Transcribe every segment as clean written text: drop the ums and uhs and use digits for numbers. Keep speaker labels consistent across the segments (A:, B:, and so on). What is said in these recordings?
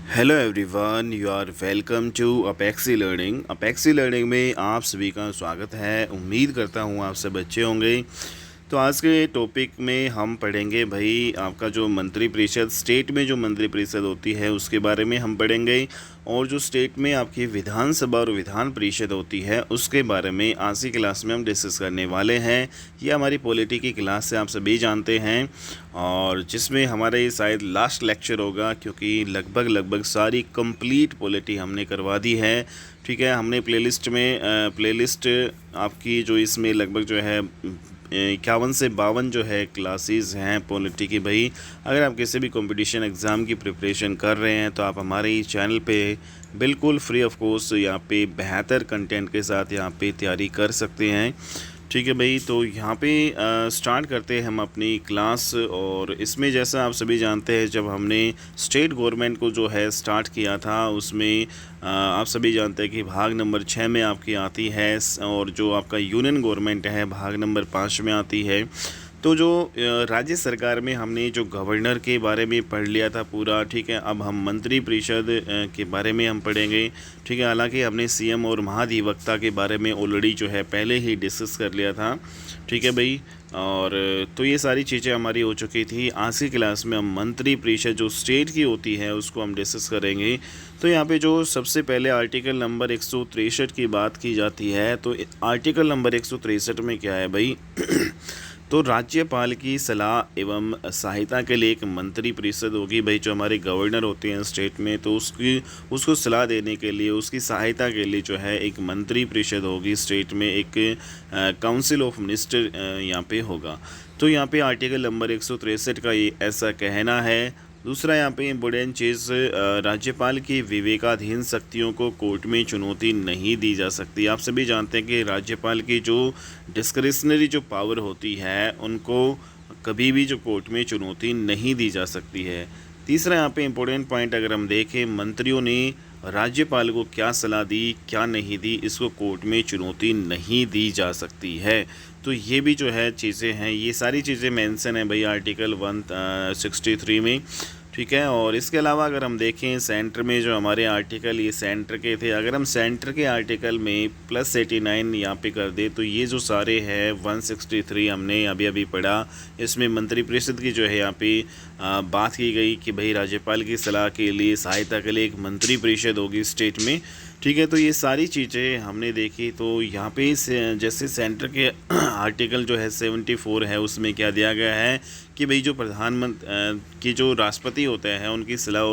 A: Hello everyone, you are welcome to Apexy Learning. Apexy Learning में आप सभी का स्वागत है। उम्मीद करता हूँ आप सब अच्छे होंगे। तो आज के टॉपिक में हम पढ़ेंगे भाई आपका जो मंत्रिपरिषद, स्टेट में जो मंत्रिपरिषद होती है उसके बारे में हम पढ़ेंगे, और जो स्टेट में आपकी विधानसभा और विधान परिषद होती है उसके बारे में आज की क्लास में हम डिस्कस करने वाले हैं। ये हमारी पॉलिटी की क्लास से आप सभी जानते हैं, और जिसमें हमारा ये शायद लास्ट लेक्चर होगा, क्योंकि लगभग सारी कंप्लीट पॉलिटी हमने करवा दी है। ठीक है, हमने प्लेलिस्ट आपकी जो इसमें लगभग जो है 51 से 52 जो है क्लासेस हैं पॉलिटी की। भाई अगर आप किसी भी कंपटीशन एग्ज़ाम की प्रिपरेशन कर रहे हैं तो आप हमारे इस चैनल पे बिल्कुल फ्री ऑफ कॉस्ट यहाँ पे बेहतर कंटेंट के साथ यहाँ पे तैयारी कर सकते हैं। ठीक है भाई, तो यहाँ पे स्टार्ट करते हैं हम अपनी क्लास। और इसमें जैसा आप सभी जानते हैं, जब हमने स्टेट गवर्नमेंट को जो है स्टार्ट किया था उसमें आप सभी जानते हैं कि भाग नंबर 6 में आपकी आती है, और जो आपका यूनियन गवर्नमेंट है भाग नंबर 5 में आती है। तो जो राज्य सरकार में हमने जो गवर्नर के बारे में पढ़ लिया था पूरा। ठीक है, अब हम मंत्री परिषद के बारे में हम पढ़ेंगे। ठीक है, हालांकि हमने सीएम और महाधिवक्ता के बारे में ऑलरेडी जो है पहले ही डिस्कस कर लिया था। ठीक है भाई, और तो ये सारी चीज़ें हमारी हो चुकी थी। आज की क्लास में हम मंत्री परिषद जो स्टेट की होती है उसको हम डिस्कस करेंगे। तो यहाँ पे जो सबसे पहले आर्टिकल नंबर 163 की बात की जाती है, तो आर्टिकल नंबर 163 में क्या है भाई तो राज्यपाल की सलाह एवं सहायता के लिए एक मंत्री परिषद होगी। भाई जो हमारे गवर्नर होते हैं स्टेट में, तो उसको सलाह देने के लिए, उसकी सहायता के लिए जो है एक मंत्री परिषद होगी स्टेट में। एक काउंसिल ऑफ मिनिस्टर यहाँ पे होगा। तो यहाँ पे आर्टिकल नंबर 163 का ये ऐसा कहना है। दूसरा यहाँ पे इम्पोर्टेंट चीज़, राज्यपाल की विवेकाधीन शक्तियों को कोर्ट में चुनौती नहीं दी जा सकती। आप सभी जानते हैं कि राज्यपाल की जो डिस्क्रिशनरी जो पावर होती है उनको कभी भी जो कोर्ट में चुनौती नहीं दी जा सकती है। तीसरा यहाँ पे इम्पोर्टेंट पॉइंट अगर हम देखें, मंत्रियों ने राज्यपाल को क्या सलाह दी क्या नहीं दी, इसको कोर्ट में चुनौती नहीं दी जा सकती है। तो ये भी जो है चीज़ें हैं, ये सारी चीज़ें मेंशन है भाई आर्टिकल 163 में। ठीक है, और इसके अलावा अगर हम देखें सेंटर में जो हमारे आर्टिकल ये सेंटर के थे, अगर हम सेंटर के आर्टिकल में +89 यहाँ पे कर दे तो ये जो सारे हैं 163 हमने अभी अभी पढ़ा, इसमें मंत्रिपरिषद की जो है यहाँ पे बात की गई कि भाई राज्यपाल की सलाह के लिए, सहायता के लिए एक मंत्रिपरिषद होगी स्टेट में। ठीक है, तो ये सारी चीज़ें हमने देखी। तो यहाँ पे जैसे सेंटर के आर्टिकल जो है 74 है, उसमें क्या दिया गया है कि भाई जो प्रधानमंत्री की जो राष्ट्रपति होते हैं उनकी सलाह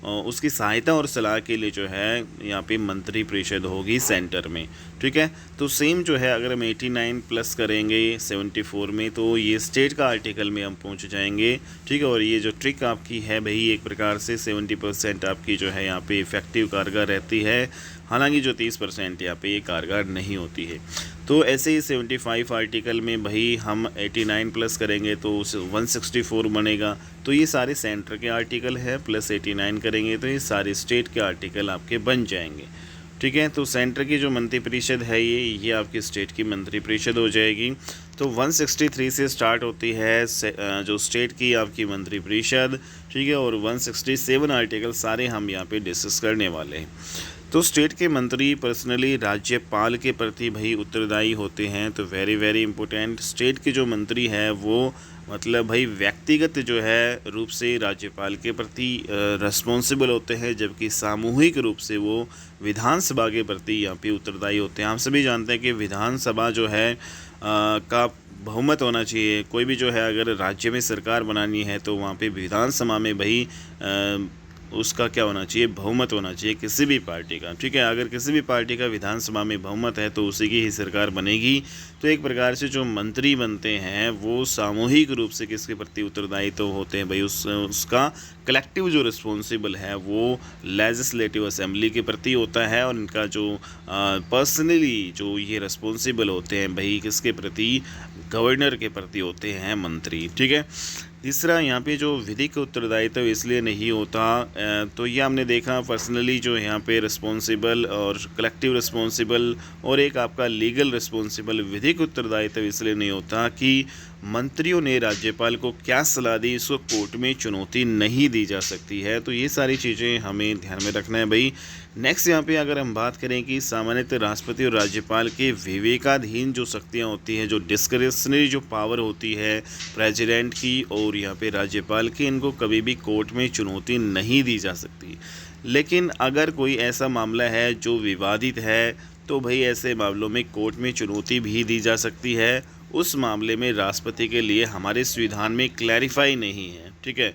A: और उसकी सहायता और सलाह के लिए जो है यहाँ पे मंत्री परिषद होगी सेंटर में। ठीक है, तो सेम जो है अगर हम 89 प्लस करेंगे 74 में तो ये स्टेट का आर्टिकल में हम पहुँच जाएंगे। ठीक है, और ये जो ट्रिक आपकी है भाई एक प्रकार से 70% आपकी जो है यहाँ पे इफेक्टिव कारगर रहती है, हालांकि जो 30% यहाँ पे ये कारगर नहीं होती है। तो ऐसे ही 75 आर्टिकल में भाई हम 89 प्लस करेंगे तो उस 164 बनेगा। तो ये सारे सेंटर के आर्टिकल है, प्लस 89 करेंगे तो ये सारे स्टेट के आर्टिकल आपके बन जाएंगे। ठीक है, तो सेंटर की जो मंत्रिपरिषद है ये आपकी स्टेट की मंत्रिपरिषद हो जाएगी। तो 163 से स्टार्ट होती है जो स्टेट की आपकी मंत्रिपरिषद। ठीक है, और 167 आर्टिकल सारे हम यहाँ पे डिस्कस करने वाले हैं। तो स्टेट के मंत्री पर्सनली राज्यपाल के प्रति भाई उत्तरदायी होते हैं। तो वेरी इंपॉर्टेंट, स्टेट के जो मंत्री हैं वो मतलब भाई व्यक्तिगत जो है रूप से राज्यपाल के प्रति रिस्पॉन्सिबल होते हैं, जबकि सामूहिक रूप से वो विधानसभा के प्रति यहाँ पे उत्तरदायी होते हैं। हम सभी जानते हैं कि विधानसभा जो है का बहुमत होना चाहिए। कोई भी जो है अगर राज्य में सरकार बनानी है तो वहाँ पे विधानसभा में भाई उसका क्या होना चाहिए, बहुमत होना चाहिए किसी भी पार्टी का। ठीक है, अगर किसी भी पार्टी का विधानसभा में बहुमत है तो उसी की ही सरकार बनेगी। तो एक प्रकार से जो मंत्री बनते हैं वो सामूहिक रूप से किसके प्रति उत्तरदायी तो होते हैं भाई उसका कलेक्टिव जो रिस्पॉन्सिबल है वो लेजिस्लेटिव असेंबली के प्रति होता है, और इनका जो पर्सनली जो ये रिस्पॉन्सिबल होते हैं भाई किसके प्रति, गवर्नर के प्रति होते हैं मंत्री। ठीक है, तीसरा यहाँ पे जो विधिक उत्तरदायित्व इसलिए नहीं होता, तो ये हमने देखा पर्सनली जो यहाँ पे रिस्पॉन्सिबल और कलेक्टिव रिस्पॉन्सिबल और एक आपका लीगल रिस्पॉन्सिबल। विधिक उत्तरदायित्व इसलिए नहीं होता कि मंत्रियों ने राज्यपाल को क्या सलाह दी, इसको कोर्ट में चुनौती नहीं दी जा सकती है। तो ये सारी चीज़ें हमें ध्यान में रखना है भाई। नेक्स्ट यहाँ पे अगर हम बात करें कि सामान्यतः राष्ट्रपति और राज्यपाल के विवेकाधीन जो शक्तियाँ होती हैं, जो डिस्क्रिशनरी जो पावर होती है प्रेसिडेंट की और यहाँ पे राज्यपाल की, इनको कभी भी कोर्ट में चुनौती नहीं दी जा सकती। लेकिन अगर कोई ऐसा मामला है जो विवादित है तो भाई ऐसे मामलों में कोर्ट में चुनौती भी दी जा सकती है। उस मामले में राष्ट्रपति के लिए हमारे संविधान में क्लैरिफाई नहीं है, ठीक है।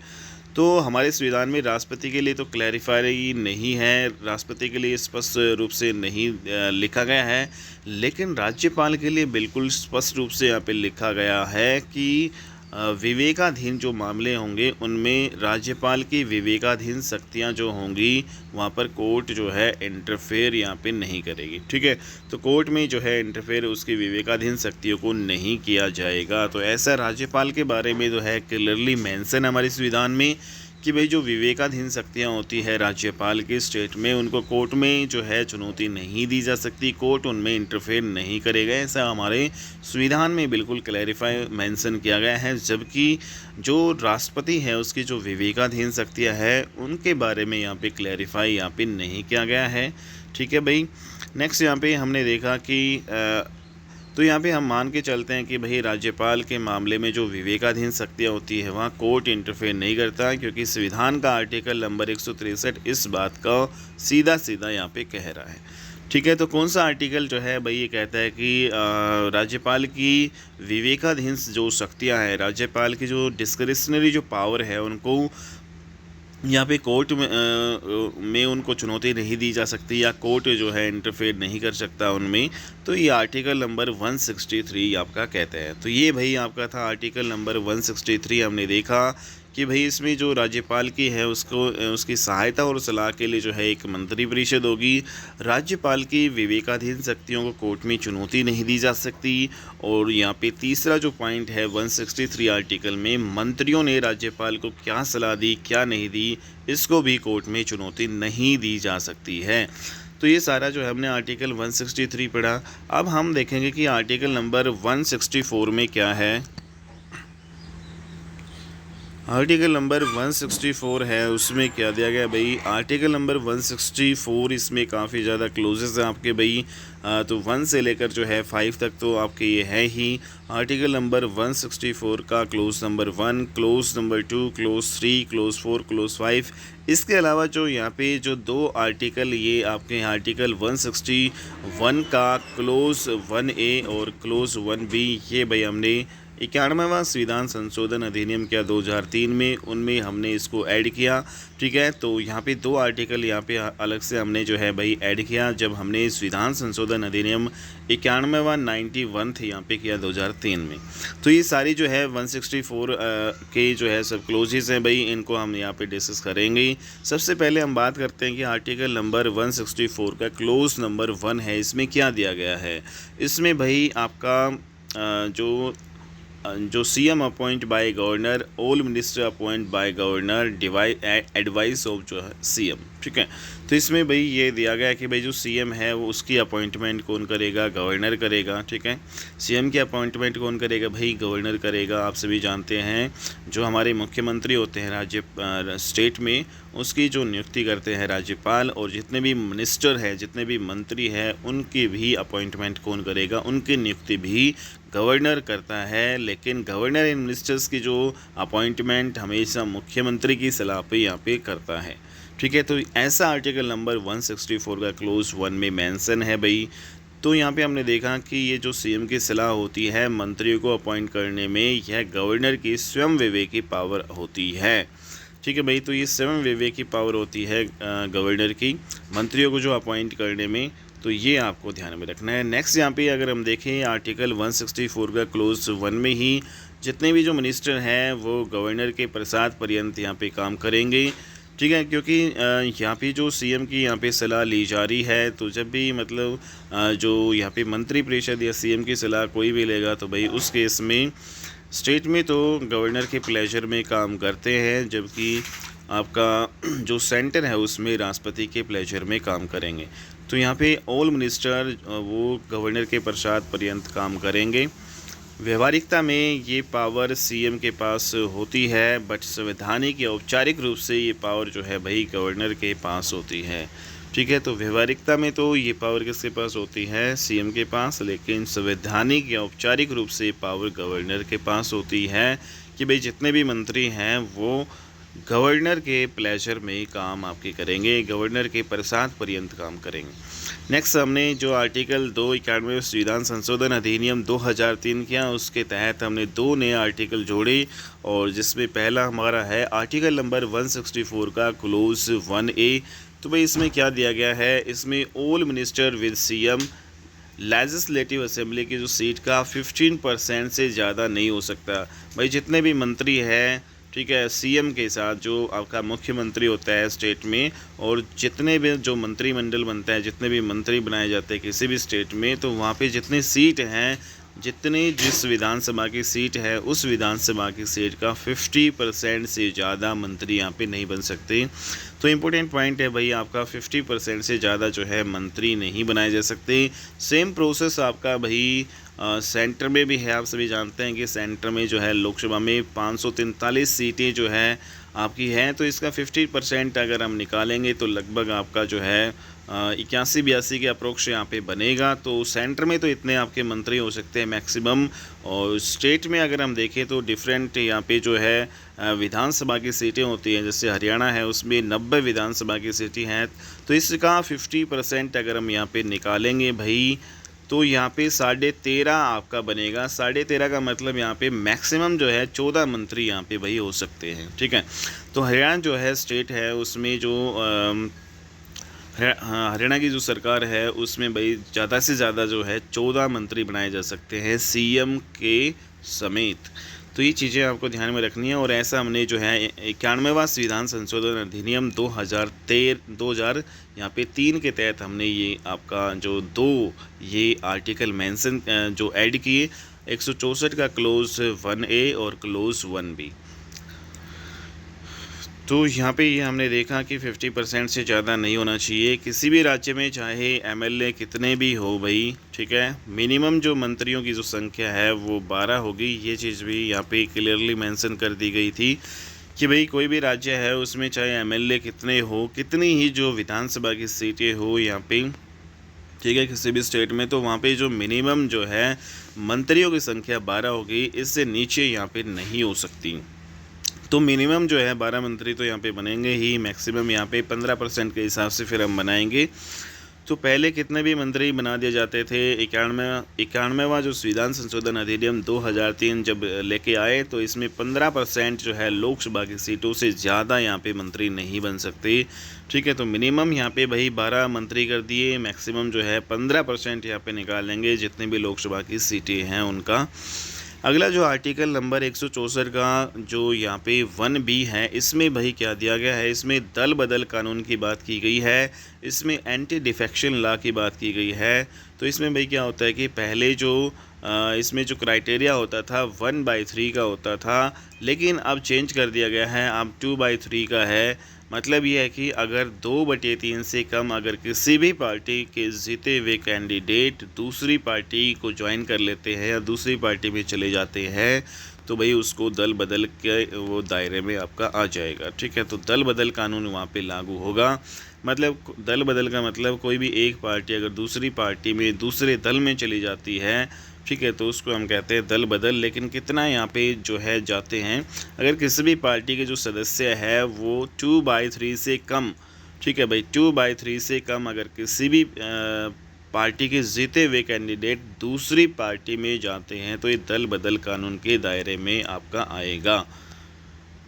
A: तो हमारे संविधान में राष्ट्रपति के लिए तो क्लैरिफाई नहीं है, राष्ट्रपति के लिए स्पष्ट रूप से नहीं लिखा गया है। लेकिन राज्यपाल के लिए बिल्कुल स्पष्ट रूप से यहाँ पे लिखा गया है कि विवेकाधीन जो मामले होंगे उनमें राज्यपाल की विवेकाधीन शक्तियां जो होंगी वहां पर कोर्ट जो है इंटरफेयर यहाँ पे नहीं करेगी, ठीक है। तो कोर्ट में जो है इंटरफेयर उसकी विवेकाधीन शक्तियों को नहीं किया जाएगा। तो ऐसा राज्यपाल के बारे में जो है क्लियरली मेंशन हमारे संविधान में कि भाई जो विवेकाधीन शक्तियाँ होती है राज्यपाल के स्टेट में, उनको कोर्ट में जो है चुनौती नहीं दी जा सकती, कोर्ट उनमें इंटरफेयर नहीं करेगा। ऐसा हमारे संविधान में बिल्कुल क्लैरिफाई मेंशन किया गया है। जबकि जो राष्ट्रपति है उसकी जो विवेकाधीन शक्तियाँ हैं उनके बारे में यहाँ पे क्लैरिफाई यहाँ पे नहीं किया गया है, ठीक है भाई। नेक्स्ट यहाँ पे हमने देखा कि तो यहाँ पे हम मान के चलते हैं कि भाई राज्यपाल के मामले में जो विवेकाधीन शक्तियाँ होती है वहाँ कोर्ट इंटरफेयर नहीं करता, क्योंकि संविधान का आर्टिकल नंबर 163 इस बात का सीधा सीधा यहाँ पे कह रहा है, ठीक है। तो कौन सा आर्टिकल जो है भाई ये कहता है कि राज्यपाल की विवेकाधीन जो शक्तियाँ हैं, राज्यपाल की जो डिस्क्रिशनरी जो पावर है उनको यहाँ पे कोर्ट में उनको चुनौती नहीं दी जा सकती या कोर्ट जो है इंटरफेयर नहीं कर सकता उनमें। तो ये आर्टिकल नंबर 163 आपका कहते हैं। तो ये भाई आपका था आर्टिकल नंबर 163। हमने देखा कि भाई इसमें जो राज्यपाल की है उसको उसकी सहायता और सलाह के लिए जो है एक मंत्रिपरिषद होगी। राज्यपाल की विवेकाधीन शक्तियों को कोर्ट में चुनौती नहीं दी जा सकती। और यहाँ पे तीसरा जो पॉइंट है 163 आर्टिकल में, मंत्रियों ने राज्यपाल को क्या सलाह दी क्या नहीं दी, इसको भी कोर्ट में चुनौती नहीं दी जा सकती है। तो ये सारा जो है हमने आर्टिकल 163 पढ़ा। अब हम देखेंगे कि आर्टिकल नंबर 164 में क्या है। आर्टिकल नंबर 164 है, उसमें क्या दिया गया भाई। आर्टिकल नंबर 164 इसमें काफ़ी ज़्यादा क्लोजेस हैं आपके भाई। तो 1 से लेकर जो है 5 तक तो आपके ये है ही। आर्टिकल नंबर 164 का close number 1, close number 2, close 3, close 4, close 5। इसके अलावा जो यहाँ पे जो 2 आर्टिकल ये आपके आर्टिकल 161 का क्लोज 1A और क्लोज 1B, ये भाई हमने 91वां संविधान संशोधन अधिनियम किया 2003 में, उनमें हमने इसको ऐड किया, ठीक है। तो यहाँ पे 2 आर्टिकल यहाँ पे अलग से हमने जो है भाई ऐड किया जब हमने संविधान संशोधन अधिनियम 91वां 91 थे यहाँ पे किया 2003 में। तो ये सारी जो है 164 के जो है सब क्लोजेस हैं भाई, इनको हम यहाँ पे डिस्कस करेंगे। सबसे पहले हम बात करते हैं कि आर्टिकल नंबर 164 का क्लोज नंबर 1 है, इसमें क्या दिया गया है। इसमें भाई आपका जो CM appoint by governor, all minister appoint by governor advice of जो है CM, ठीक है। तो इसमें भाई ये दिया गया है कि भाई जो CM है वो उसकी अपॉइंटमेंट कौन करेगा, गवर्नर करेगा, ठीक है। CM की अपॉइंटमेंट कौन करेगा भाई, गवर्नर करेगा। आप सभी जानते हैं जो हमारे मुख्यमंत्री होते हैं राज्य स्टेट में, उसकी जो नियुक्ति करते हैं राज्यपाल, और जितने भी मिनिस्टर हैं जितने भी मंत्री हैं उनकी भी अपॉइंटमेंट कौन करेगा, उनकी नियुक्ति भी गवर्नर करता है। लेकिन गवर्नर एंड मिनिस्टर्स की जो अपॉइंटमेंट हमेशा मुख्यमंत्री की सलाह पे यहाँ पे करता है, ठीक है। तो ऐसा आर्टिकल नंबर 164 का क्लोज 1 में मेंशन है भाई। तो यहाँ पे हमने देखा कि ये जो CM की सलाह होती है मंत्रियों को अपॉइंट करने में, यह गवर्नर की स्वयं विवेक की पावर होती है, ठीक है भाई। तो ये स्वयं विवेक की पावर होती है गवर्नर की मंत्रियों को जो अपॉइंट करने में, तो ये आपको ध्यान में रखना है। नेक्स्ट यहाँ पे अगर हम देखें आर्टिकल 164 का क्लोज 1 में ही जितने भी जो मिनिस्टर हैं वो गवर्नर के प्रसाद पर्यंत यहाँ पे काम करेंगे, ठीक है। क्योंकि यहाँ पे जो CM की यहाँ पे सलाह ली जा रही है, तो जब भी मतलब जो यहाँ पे मंत्रिपरिषद या CM की सलाह कोई भी लेगा तो भाई उस केस में स्टेट में तो गवर्नर के प्लेजर में काम करते हैं, जबकि आपका जो सेंटर है उसमें राष्ट्रपति के प्लेजर में काम करेंगे। तो यहाँ पे ऑल मिनिस्टर वो गवर्नर के प्रसाद पर्यंत काम करेंगे, व्यवहारिकता में ये पावर सीएम के पास होती है, बट संवैधानिक या औपचारिक रूप से ये पावर जो है भाई गवर्नर के पास होती है। ठीक है, तो व्यवहारिकता में तो ये पावर किसके पास होती है? सीएम के पास। लेकिन संवैधानिक या औपचारिक रूप से पावर गवर्नर के पास होती है कि भाई जितने भी मंत्री हैं वो गवर्नर के प्लेजर में काम आपके करेंगे, गवर्नर के प्रसाद पर्यंत काम करेंगे। नेक्स्ट हमने जो आर्टिकल 291 संविधान संशोधन अधिनियम 2003 किया, उसके तहत हमने 2 नए आर्टिकल जोड़े, और जिसमें पहला हमारा है आर्टिकल नंबर 164 का क्लोज 1A। तो भाई इसमें क्या दिया गया है? इसमें all minister with CM legislative assembly की जो सीट का 15% से ज़्यादा नहीं हो सकता। भाई जितने भी मंत्री हैं, ठीक है, सीएम के साथ जो आपका मुख्यमंत्री होता है स्टेट में, और जितने भी जो मंत्रिमंडल बनता है, जितने भी मंत्री बनाए जाते हैं किसी भी स्टेट में, तो वहाँ पे जितनी सीट हैं, जितनी जिस विधानसभा की सीट है उस विधानसभा की सीट का 50% से ज़्यादा मंत्री यहाँ पे नहीं बन सकते। तो इम्पोर्टेंट पॉइंट है भाई, आपका 50% से ज़्यादा जो है मंत्री नहीं बनाए जा सकते। सेम प्रोसेस आपका भाई सेंटर में भी है। आप सभी जानते हैं कि सेंटर में जो है लोकसभा में 543 सीटें जो है आपकी हैं, तो इसका 50% अगर हम निकालेंगे तो लगभग आपका जो है 81-82 के अप्रोक्स यहाँ पे बनेगा। तो सेंटर में तो इतने आपके मंत्री हो सकते हैं मैक्सिमम, और स्टेट में अगर हम देखें तो डिफरेंट यहाँ पे जो है विधानसभा की सीटें होती हैं। जैसे हरियाणा है, उसमें 90 विधानसभा की सीटें हैं, तो इसका 50% अगर हम यहाँ पे निकालेंगे भाई, तो यहाँ पे 13.5 आपका बनेगा। 13.5 का मतलब यहाँ पे मैक्सिमम जो है 14 मंत्री यहाँ पे भाई हो सकते हैं। ठीक है, तो हरियाणा जो है स्टेट है, उसमें जो हरियाणा की जो सरकार है उसमें भाई ज़्यादा से ज़्यादा जो है 14 मंत्री बनाए जा सकते हैं सीएम के समेत। तो ये चीज़ें आपको ध्यान में रखनी है। और ऐसा हमने जो है 91वां संविधान संशोधन अधिनियम 2000 यहाँ पे 3 के तहत हमने ये आपका जो 2 ये आर्टिकल मेंशन जो ऐड किए, 164 का क्लोज 1A और क्लोज 1B। तो यहाँ पे ये हमने देखा कि 50% से ज़्यादा नहीं होना चाहिए किसी भी राज्य में, चाहे एमएलए कितने भी हो भाई। ठीक है, मिनिमम जो मंत्रियों की जो संख्या है वो 12 होगी। ये चीज़ भी यहाँ पे क्लियरली मेंशन कर दी गई थी कि भाई कोई भी राज्य है उसमें चाहे एमएलए कितने हो, कितनी ही जो विधानसभा की सीटें हो यहाँ पे, ठीक है, किसी भी स्टेट में, तो वहाँ पे जो मिनिमम जो है मंत्रियों की संख्या 12 होगी, इससे नीचे यहाँ पे नहीं हो सकती। तो मिनिमम जो है 12 मंत्री तो यहाँ पे बनेंगे ही, मैक्सिमम यहाँ पे 15% के हिसाब से फिर हम बनाएंगे। तो पहले कितने भी मंत्री बना दिए जाते थे, 91वां जो संविधान संशोधन अधिनियम 2003 जब लेके आए, तो इसमें 15% जो है लोकसभा की सीटों से ज़्यादा यहाँ पे मंत्री नहीं बन सकते। ठीक है, तो मिनिमम यहाँ पे भाई 12 मंत्री कर दिए, मैक्सिमम जो है 15% यहाँ पे निकालेंगे जितने भी लोकसभा की सीटें हैं उनका। अगला जो आर्टिकल नंबर 164 का जो यहाँ पे 1B है, इसमें भाई क्या दिया गया है? इसमें दल बदल कानून की बात की गई है, इसमें एंटी डिफेक्शन लॉ की बात की गई है। तो इसमें भाई क्या होता है कि पहले जो इसमें जो क्राइटेरिया होता था 1/3 का होता था, लेकिन अब चेंज कर दिया गया है, अब 2/3 का है। मतलब ये है कि अगर 2/3 से कम अगर किसी भी पार्टी के जीते हुए कैंडिडेट दूसरी पार्टी को ज्वाइन कर लेते हैं या दूसरी पार्टी में चले जाते हैं, तो भाई उसको दल बदल के वो दायरे में आपका आ जाएगा। ठीक है, तो दल बदल कानून वहाँ पे लागू होगा। मतलब दल बदल का मतलब कोई भी एक पार्टी अगर दूसरी पार्टी में दूसरे दल में चली जाती है, ठीक है, तो उसको हम कहते हैं दल बदल। लेकिन कितना यहाँ पे जो है जाते हैं, अगर किसी भी पार्टी के जो सदस्य है वो 2/3 से कम, ठीक है भाई, 2/3 से कम अगर किसी भी पार्टी के जीते हुए कैंडिडेट दूसरी पार्टी में जाते हैं, तो ये दल बदल कानून के दायरे में आपका आएगा।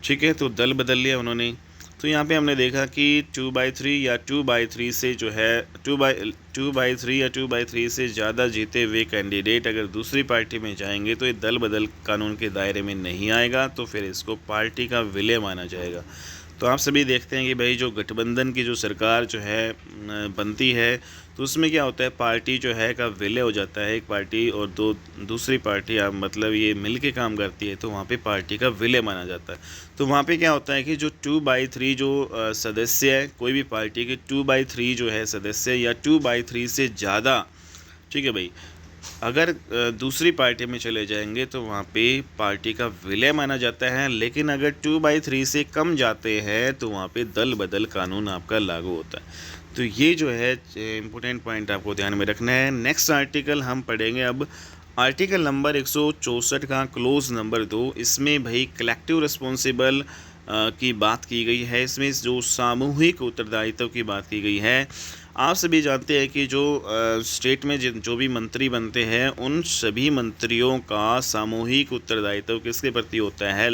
A: ठीक है, तो दल बदल लिया उन्होंने। तो यहाँ पे हमने देखा कि 2/3 या 2/3 से जो है 2/3 या 2/3 से ज़्यादा जीते हुए कैंडिडेट अगर दूसरी पार्टी में जाएंगे तो ये दल बदल कानून के दायरे में नहीं आएगा, तो फिर इसको पार्टी का विलय माना जाएगा। तो आप सभी देखते हैं कि भाई जो गठबंधन की जो सरकार जो है बनती है, तो उसमें क्या होता है, पार्टी जो है का विलय हो जाता है, एक पार्टी और दूसरी पार्टी मतलब ये मिल के काम करती है, तो वहाँ पे पार्टी का विलय माना जाता है। तो वहाँ पे क्या होता है कि जो 2/3 जो सदस्य है कोई भी पार्टी के 2/3 जो है सदस्य या 2/3 से ज़्यादा, ठीक है भाई, अगर दूसरी पार्टी में चले जाएंगे तो वहाँ पे पार्टी का विलय माना जाता है, लेकिन अगर 2/3 से कम जाते हैं तो वहाँ पे दल बदल कानून आपका लागू होता है। तो ये जो है इम्पोर्टेंट पॉइंट आपको ध्यान में रखना है। नेक्स्ट आर्टिकल हम पढ़ेंगे अब आर्टिकल नंबर 164 का क्लोज नंबर 2। इसमें भाई कलेक्टिव रिस्पॉन्सिबल की बात की गई है। इसमें जो सामूहिक उत्तरदायित्व की बात की गई है। आप सभी जानते हैं कि जो स्टेट में जो भी मंत्री बनते हैं उन सभी मंत्रियों का सामूहिक उत्तरदायित्व किसके प्रति होता है?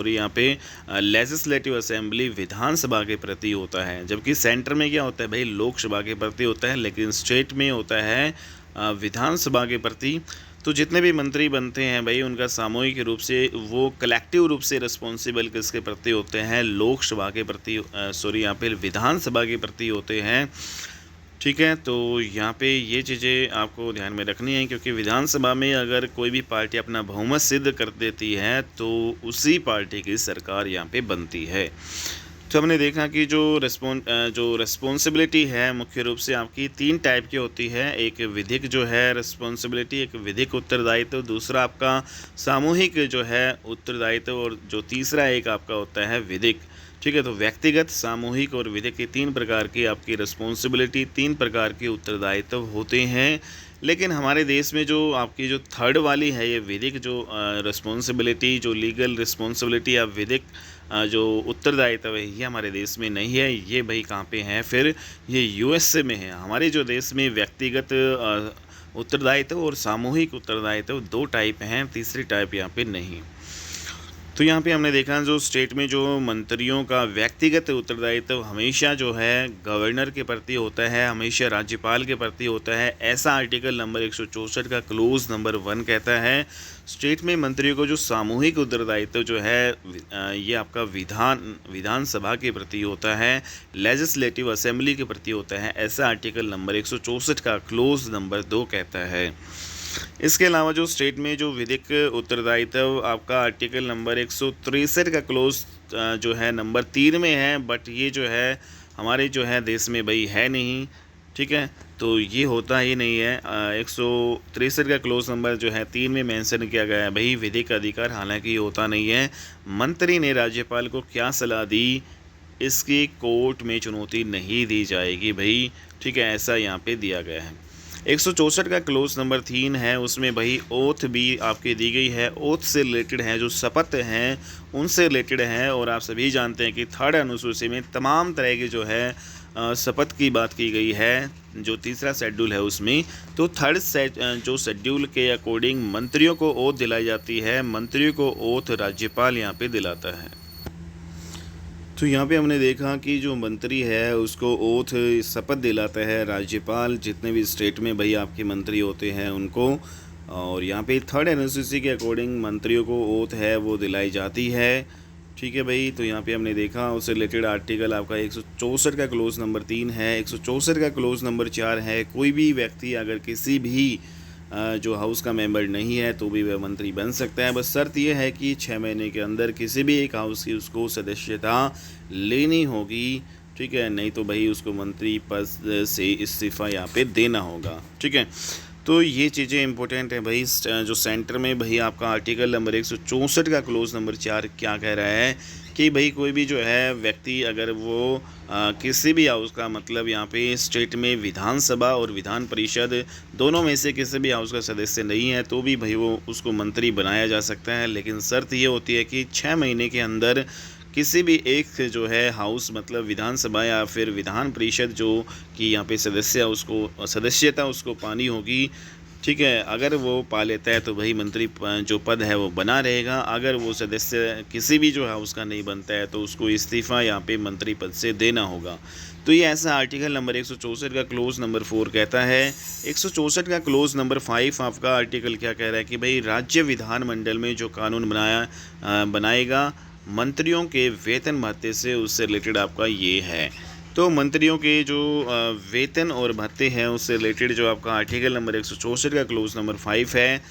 A: यहाँ पे लेजिस्लेटिव असेंबली विधानसभा के प्रति होता है। जबकि सेंटर में क्या होता है भाई? लोकसभा के प्रति होता है, लेकिन स्टेट में होता है विधानसभा के प्रति। तो जितने भी मंत्री बनते हैं भाई उनका सामूहिक रूप से वो कलेक्टिव रूप से रिस्पॉन्सिबल किसके प्रति होते हैं? लोकसभा के प्रति यहाँ पे विधानसभा के प्रति होते हैं। ठीक है, तो यहाँ पे ये चीज़ें आपको ध्यान में रखनी है, क्योंकि विधानसभा में अगर कोई भी पार्टी अपना बहुमत सिद्ध कर देती है तो उसी पार्टी की सरकार यहाँ पे बनती है। तो हमने देखा कि जो रिस्पॉन्सिबिलिटी है मुख्य रूप से आपकी 3 टाइप की होती है। एक विधिक जो है रिस्पॉन्सिबिलिटी, एक विधिक उत्तरदायित्व, दूसरा आपका सामूहिक जो है उत्तरदायित्व, और जो तीसरा एक आपका होता है विधिक। ठीक है, तो व्यक्तिगत, सामूहिक और विधिक की 3 प्रकार की आपकी रिस्पॉन्सिबिलिटी, 3 प्रकार के उत्तरदायित्व होते हैं। लेकिन हमारे देश में जो आपकी जो थर्ड वाली है ये विधिक जो रिस्पॉन्सिबिलिटी, जो लीगल रिस्पॉन्सिबिलिटी या विधिक जो उत्तरदायित्व है, ये हमारे देश में नहीं है। ये भाई कहाँ पे है? फिर ये यूएसए में है। हमारे जो देश में व्यक्तिगत उत्तरदायित्व और सामूहिक उत्तरदायित्व 2 टाइप हैं, तीसरी टाइप यहाँ पे नहीं। तो यहाँ पे हमने देखा जो स्टेट में जो मंत्रियों का व्यक्तिगत उत्तरदायित्व हमेशा जो है गवर्नर के प्रति होता है, हमेशा राज्यपाल के प्रति होता है। ऐसा आर्टिकल नंबर 164 का क्लोज नंबर 1 कहता है। स्टेट में मंत्रियों को जो सामूहिक उत्तरदायित्व जो है ये आपका विधानसभा के प्रति होता है, लेजिस्लेटिव असेंबली के प्रति होता है। ऐसा आर्टिकल नंबर 164 का क्लोज नंबर 2 कहता है। इसके अलावा जो स्टेट में जो विधिक उत्तरदायित्व आपका आर्टिकल नंबर 163 का क्लोज जो है नंबर 3 में है, बट ये जो है हमारे जो है देश में भाई है नहीं। ठीक है, तो ये होता ही नहीं है। 163 का क्लोज नंबर जो है 3 में मेंशन किया गया है भाई विधिक अधिकार, हालांकि ये होता नहीं है। मंत्री ने राज्यपाल को क्या सलाह दी, इसकी कोर्ट में चुनौती नहीं दी जाएगी भाई। ठीक है, ऐसा यहाँ पे दिया गया है। 164 का क्लोज नंबर 3 है, उसमें भाई ओथ भी आपकी दी गई है। ओथ से रिलेटेड है, जो शपथ हैं उनसे रिलेटेड है। और आप सभी जानते हैं कि 3rd अनुसूची में तमाम तरह की जो है शपथ की बात की गई है, जो तीसरा शेड्यूल है उसमें। तो 3rd जो शेड्यूल के अकॉर्डिंग मंत्रियों को ओथ दिलाई जाती है। मंत्रियों को ओथ राज्यपाल यहाँ पे दिलाता है। तो यहाँ पे हमने देखा कि जो मंत्री है उसको ओथ शपथ दिलाता है राज्यपाल, जितने भी स्टेट में भाई आपके मंत्री होते हैं उनको। और यहाँ पे 3rd अनुसूची के अकॉर्डिंग मंत्रियों को ओथ है वो दिलाई जाती है। ठीक है भाई, तो यहाँ पे हमने देखा उससे रिलेटेड आर्टिकल आपका 164 का क्लोज नंबर 3 है। 164 का क्लोज नंबर 4 है, कोई भी व्यक्ति अगर किसी भी जो हाउस का मेंबर नहीं है तो भी वह मंत्री बन सकता है। बस शर्त यह है कि 6 महीने के अंदर किसी भी एक हाउस की उसको सदस्यता लेनी होगी। ठीक है, नहीं तो भाई उसको मंत्री पद से इस्तीफ़ा यहाँ पे देना होगा। ठीक है, तो ये चीज़ें इंपॉर्टेंट है भाई। जो सेंटर में भाई आपका आर्टिकल नंबर 164 का क्लोज नंबर 4 क्या कह रहा है कि भाई कोई भी जो है व्यक्ति अगर वो किसी भी हाउस का, मतलब यहाँ पे स्टेट में विधानसभा और विधान परिषद दोनों में से किसी भी हाउस का सदस्य नहीं है तो भी भाई वो उसको मंत्री बनाया जा सकता है। लेकिन शर्त ये होती है कि 6 महीने के अंदर किसी भी एक जो है हाउस, मतलब विधानसभा या फिर विधान परिषद जो कि यहाँ पे सदस्यता उसको पानी होगी। ठीक है, अगर वो पा लेता है तो भाई मंत्री जो पद है वो बना रहेगा। अगर वो सदस्य किसी भी जो हाउस का नहीं बनता है तो उसको इस्तीफ़ा यहाँ पे मंत्री पद से देना होगा। तो ये ऐसा आर्टिकल नंबर 164 का क्लोज नंबर 4 कहता है। 164 का क्लोज नंबर 5 आपका आर्टिकल क्या कह रहा है कि भाई राज्य विधानमंडल में जो कानून बनाएगा मंत्रियों के वेतन भत्ते से, उससे रिलेटेड आपका ये है। तो मंत्रियों के जो वेतन और भत्ते हैं उससे रिलेटेड जो आपका आर्टिकल नंबर 164 का क्लोज नंबर 5 है।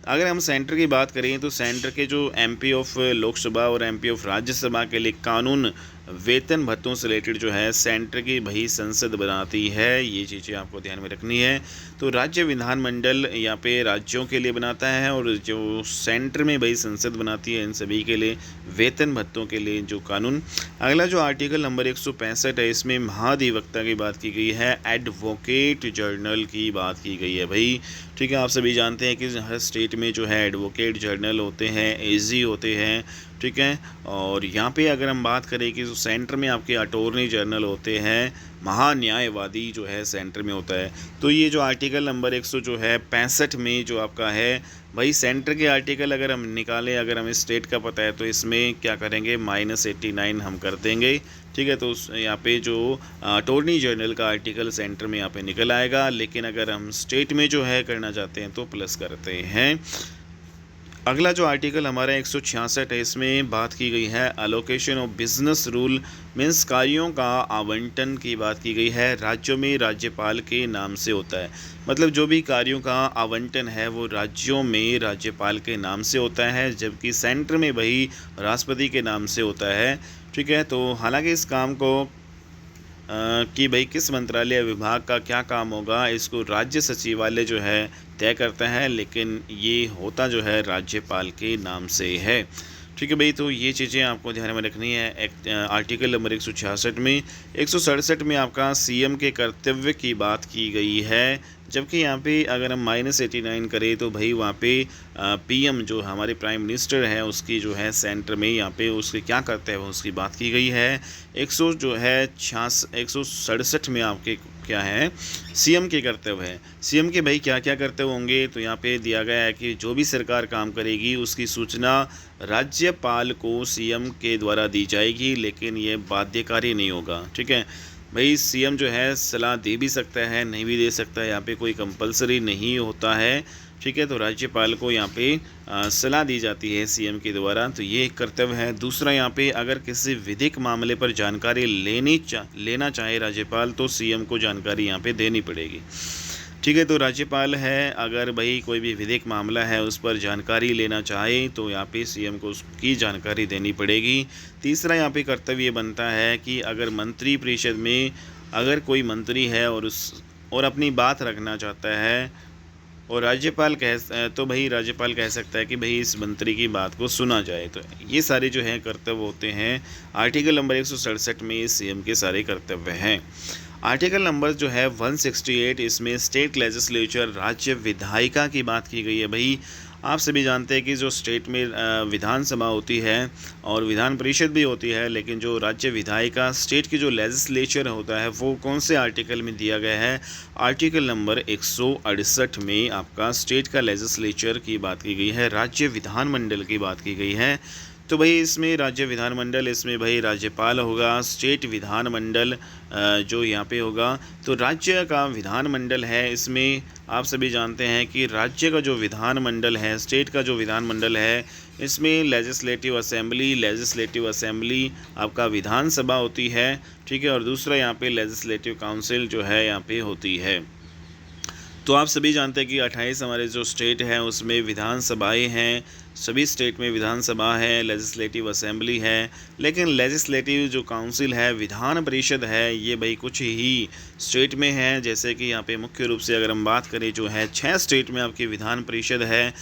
A: अगर हम सेंटर की बात करें तो सेंटर के जो MP ऑफ लोकसभा और MP ऑफ राज्यसभा के लिए कानून वेतन भत्तों से रिलेटेड जो है सेंटर की भाई संसद बनाती है, ये चीज़ें आपको ध्यान में रखनी है। तो राज्य विधानमंडल यहाँ पे राज्यों के लिए बनाता है और जो सेंटर में भाई संसद बनाती है इन सभी के लिए वेतन भत्तों के लिए जो कानून। अगला जो आर्टिकल नंबर 165 है, इसमें महाधिवक्ता की बात की गई है, एडवोकेट जनरल की बात की गई है भाई। ठीक है, आप सभी जानते हैं कि हर स्टेट में जो है एडवोकेट जनरल होते हैं, एजी होते हैं। ठीक है, और यहाँ पे अगर हम बात करें कि जो सेंटर में आपके अटॉर्नी जनरल होते हैं, महान्यायवादी जो है सेंटर में होता है। तो ये जो आर्टिकल नंबर 100 जो है 65 में जो आपका है भाई, सेंटर के आर्टिकल अगर हम निकालें, अगर हमें स्टेट का पता है तो इसमें क्या करेंगे, -89 हम कर देंगे। ठीक है, तो यहाँ पे जो अटॉर्नी जनरल का आर्टिकल सेंटर में यहाँ पे निकल आएगा, लेकिन अगर हम स्टेट में जो है करना चाहते हैं तो प्लस करते हैं। अगला जो आर्टिकल हमारा 166 है, इसमें बात की गई है allocation of business rule, means कार्यों का आवंटन की बात की गई है। राज्यों में राज्यपाल के नाम से होता है, मतलब जो भी कार्यों का आवंटन है वो राज्यों में राज्यपाल के नाम से होता है, जबकि सेंटर में वही राष्ट्रपति के नाम से होता है। ठीक है, तो हालांकि इस काम को कि भाई किस मंत्रालय विभाग का क्या काम होगा, इसको राज्य सचिवालय जो है तय करता है, लेकिन ये होता जो है राज्यपाल के नाम से है। ठीक है भाई, तो ये चीज़ें आपको ध्यान में रखनी है। आर्टिकल नंबर 166 में 167 में आपका सीएम के कर्तव्य की बात की गई है, जबकि यहाँ पे अगर हम -89 करें तो भाई वहाँ पे पीएम जो हमारे प्राइम मिनिस्टर है उसकी जो है सेंटर में यहाँ पे उसके क्या करते हैं उसकी बात की गई है। 167 में आपके क्या है, सीएम के कर्तव्य है। सीएम के भाई क्या क्या कर्तव्य होंगे, तो यहाँ पे दिया गया है कि जो भी सरकार काम करेगी उसकी सूचना राज्यपाल को सीएम के द्वारा दी जाएगी, लेकिन ये बाध्यकारी नहीं होगा। ठीक है भाई, सीएम जो है सलाह दे भी सकता है, नहीं भी दे सकता है, यहाँ पे कोई कंपलसरी नहीं होता है। ठीक है, तो राज्यपाल को यहाँ पे सलाह दी जाती है सीएम के द्वारा, तो ये एक कर्तव्य है। दूसरा, यहाँ पे अगर किसी विधिक मामले पर जानकारी लेना चाहे राज्यपाल, तो सीएम को जानकारी यहाँ पे देनी पड़ेगी। ठीक है, तो राज्यपाल है, अगर भाई कोई भी विधिक मामला है उस पर जानकारी लेना चाहे तो यहाँ पे सीएम को उसकी जानकारी देनी पड़ेगी। तीसरा, यहाँ पे कर्तव्य ये बनता है कि अगर मंत्री परिषद में अगर कोई मंत्री है और अपनी बात रखना चाहता है और राज्यपाल तो भाई राज्यपाल कह सकता है कि भाई इस मंत्री की बात को सुना जाए। तो ये सारे जो हैं कर्तव्य होते हैं, आर्टिकल नंबर 167 में सीएम के सारे कर्तव्य हैं। आर्टिकल नंबर जो है 168, इसमें स्टेट लेजिस्लेचर राज्य विधायिका की बात की गई है। भाई आप सभी जानते हैं कि जो स्टेट में विधानसभा होती है और विधान परिषद भी होती है, लेकिन जो राज्य विधायिका स्टेट की जो लेजिस्लेचर होता है वो कौन से आर्टिकल में दिया गया है, आर्टिकल नंबर 168 में आपका स्टेट का लेजिस्लेचर की बात की गई है, राज्य विधानमंडल की बात की गई है। तो भाई इसमें राज्य विधानमंडल, इसमें भाई राज्यपाल होगा, स्टेट विधानमंडल जो यहाँ पे होगा, तो राज्य का विधानमंडल है। इसमें आप सभी जानते हैं कि राज्य का जो विधानमंडल है, स्टेट का जो विधानमंडल है, इसमें लेजिस्लेटिव असेंबली आपका विधानसभा होती है। ठीक है, और दूसरा यहाँ पे लेजिस्लेटिव काउंसिल जो है यहाँ पे होती है। तो आप सभी जानते हैं कि 28 हमारे जो स्टेट हैं उसमें विधानसभाएं हैं, सभी स्टेट में विधानसभा है, लेजिस्लेटिव असेंबली है, लेकिन लेजिस्लेटिव जो काउंसिल है, विधान परिषद है, ये भाई कुछ ही स्टेट में है। जैसे कि यहाँ पे मुख्य रूप से अगर हम बात करें जो है 6 स्टेट में आपकी विधान परिषद है।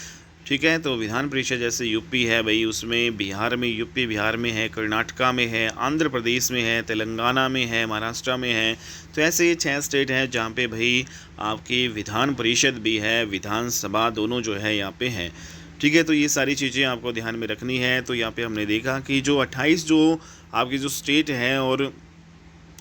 A: ठीक है, तो विधान परिषद जैसे यूपी है भाई, उसमें बिहार में यूपी बिहार में है, कर्नाटका में है, आंध्र प्रदेश में है, तेलंगाना में है, महाराष्ट्र में है। तो ऐसे ये 6 स्टेट हैं जहाँ पे भाई आपकी विधान परिषद भी है, विधानसभा दोनों जो है यहाँ पे हैं। ठीक है, तो ये सारी चीज़ें आपको ध्यान में रखनी है। तो यहाँ पे हमने देखा कि जो 28 जो आपकी जो स्टेट हैं और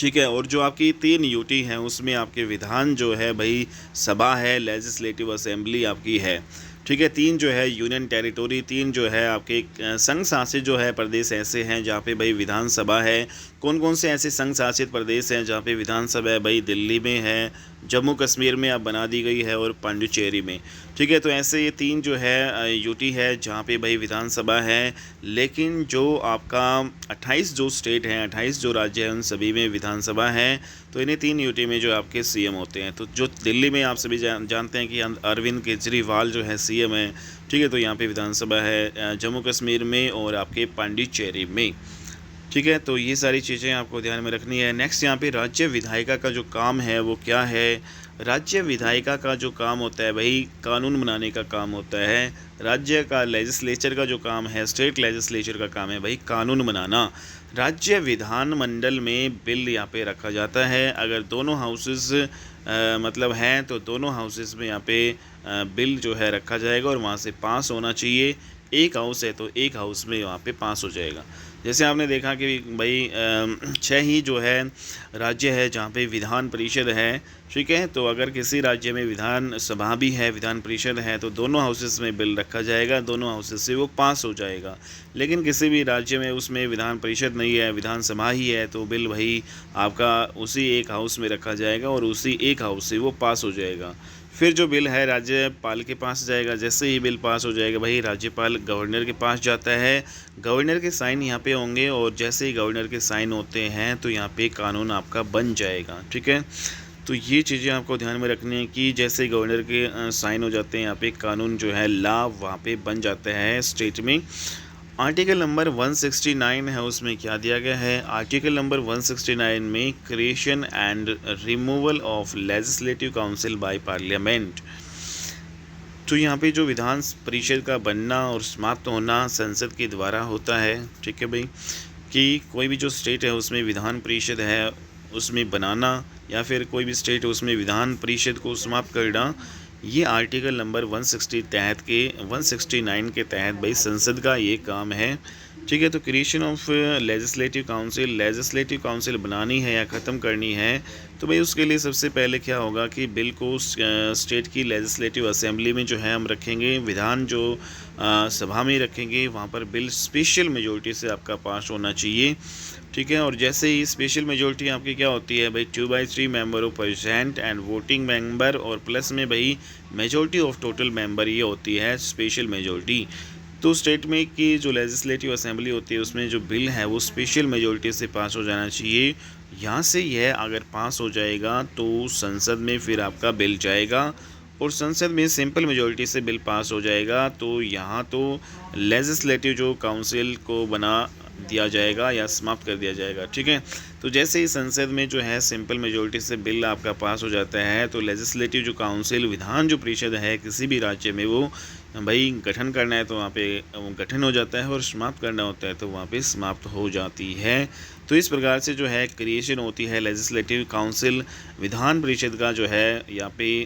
A: ठीक है, और जो आपकी 3 यूटी हैं उसमें आपके विधान जो है भाई सभा है, लेजिस्लेटिव असेंबली आपकी है। ठीक है, 3 जो है यूनियन टेरिटोरी, 3 जो है आपके संघ शासित जो है प्रदेश ऐसे हैं जहाँ पे भाई विधानसभा है। कौन कौन से ऐसे संघ शासित प्रदेश हैं जहाँ पे विधानसभा है भाई, दिल्ली में है, जम्मू कश्मीर में अब बना दी गई है और पांडिचेरी में। ठीक है, तो ऐसे ये 3 जो है यूटी है जहाँ पे भाई विधानसभा है, लेकिन जो आपका 28 जो स्टेट हैं, 28 जो राज्य हैं, उन सभी में विधानसभा है। तो इन्हीं 3 यूटी में जो आपके सीएम होते हैं। तो जो दिल्ली में आप सभी जानते हैं कि अरविंद केजरीवाल जो है सीएम है। ठीक है, तो यहाँ पे विधानसभा है जम्मू कश्मीर में और आपके पांडिचेरी में। ठीक है, तो ये सारी चीज़ें आपको ध्यान में रखनी है। नेक्स्ट यहाँ पे राज्य विधायिका का जो काम है वो क्या है? राज्य विधायिका का जो काम होता है भाई कानून बनाने का काम होता है। राज्य का लेजिस्लेचर का जो काम है, स्टेट लेजिस्लेचर का काम है भाई कानून बनाना। राज्य विधानमंडल में बिल यहाँ पे रखा जाता है। अगर दोनों हाउसेस मतलब हैं तो दोनों हाउसेस में यहाँ पे बिल जो है रखा जाएगा और वहाँ से पास होना चाहिए। एक हाउस है तो एक हाउस में वहाँ पे पास हो जाएगा। जैसे आपने देखा कि भाई 6 ही जो है राज्य है जहाँ पे विधान परिषद है, ठीक है। तो अगर किसी राज्य में विधान सभा भी है, विधान परिषद है, तो दोनों हाउसेस में बिल रखा जाएगा, दोनों हाउसेस से वो पास हो जाएगा। लेकिन किसी भी राज्य में उसमें विधान परिषद नहीं है, विधान सभा ही है, तो बिल वही आपका उसी एक हाउस में रखा जाएगा और उसी एक हाउस से वो पास हो जाएगा। फिर जो बिल है राज्यपाल के पास जाएगा। जैसे ही बिल पास हो जाएगा भाई राज्यपाल गवर्नर के पास जाता है, गवर्नर के साइन यहाँ पे होंगे और जैसे ही गवर्नर के साइन होते हैं तो यहाँ पे कानून आपका बन जाएगा, ठीक है। तो ये चीज़ें आपको ध्यान में रखनी है कि जैसे ही गवर्नर के साइन हो जाते हैं यहाँ पे कानून जो है लॉ वहाँ पे बन जाता है स्टेट में। आर्टिकल नंबर 169 है, उसमें क्या दिया गया है? आर्टिकल नंबर 169 में creation and removal of legislative council by parliament. तो यहाँ पे जो विधान परिषद का बनना और समाप्त होना संसद के द्वारा होता है, ठीक है भाई, कि कोई भी जो स्टेट है उसमें विधान परिषद है उसमें बनाना या फिर कोई भी स्टेट है उसमें विधान परिषद को समाप्त करना, ये आर्टिकल नंबर 169 के तहत भाई संसद का ये काम है, ठीक है। तो क्रिएशन ऑफ लेजिस्लेटिव काउंसिल बनानी है या ख़त्म करनी है तो भाई उसके लिए सबसे पहले क्या होगा कि बिल को स्टेट की लेजिस्लेटिव असेंबली में जो है हम रखेंगे, विधान जो सभा में रखेंगे, वहाँ पर बिल स्पेशल मेजॉरिटी से आपका पास होना चाहिए, ठीक है। और जैसे ही स्पेशल मेजॉरिटी आपकी क्या होती है भाई 2/3 member of present and voting member और प्लस में भाई मेजॉरिटी ऑफ टोटल मेंबर, ये होती है स्पेशल मेजॉरिटी। तो स्टेट में की जो लेजिस्लेटिव असेंबली होती है उसमें जो बिल है वो स्पेशल मेजॉरिटी से पास हो जाना चाहिए। यहाँ से यह अगर पास हो जाएगा तो संसद में फिर आपका बिल जाएगा और संसद में सिंपल मेजॉरिटी से बिल पास हो जाएगा तो यहाँ तो लेजिस्लेटिव जो काउंसिल को बना दिया जाएगा या समाप्त कर दिया जाएगा, ठीक है। तो जैसे ही संसद में जो है सिंपल मेजॉरिटी से बिल आपका पास हो जाता है तो लेजिस्लेटिव जो काउंसिल विधान जो परिषद है किसी भी राज्य में वो भाई गठन करना है तो वहाँ पे गठन हो जाता है और समाप्त करना होता है तो वहाँ पे समाप्त हो जाती है। तो इस प्रकार से जो है क्रिएशन होती है लेजिस्लेटिव काउंसिल, विधान परिषद का जो है यहाँ पे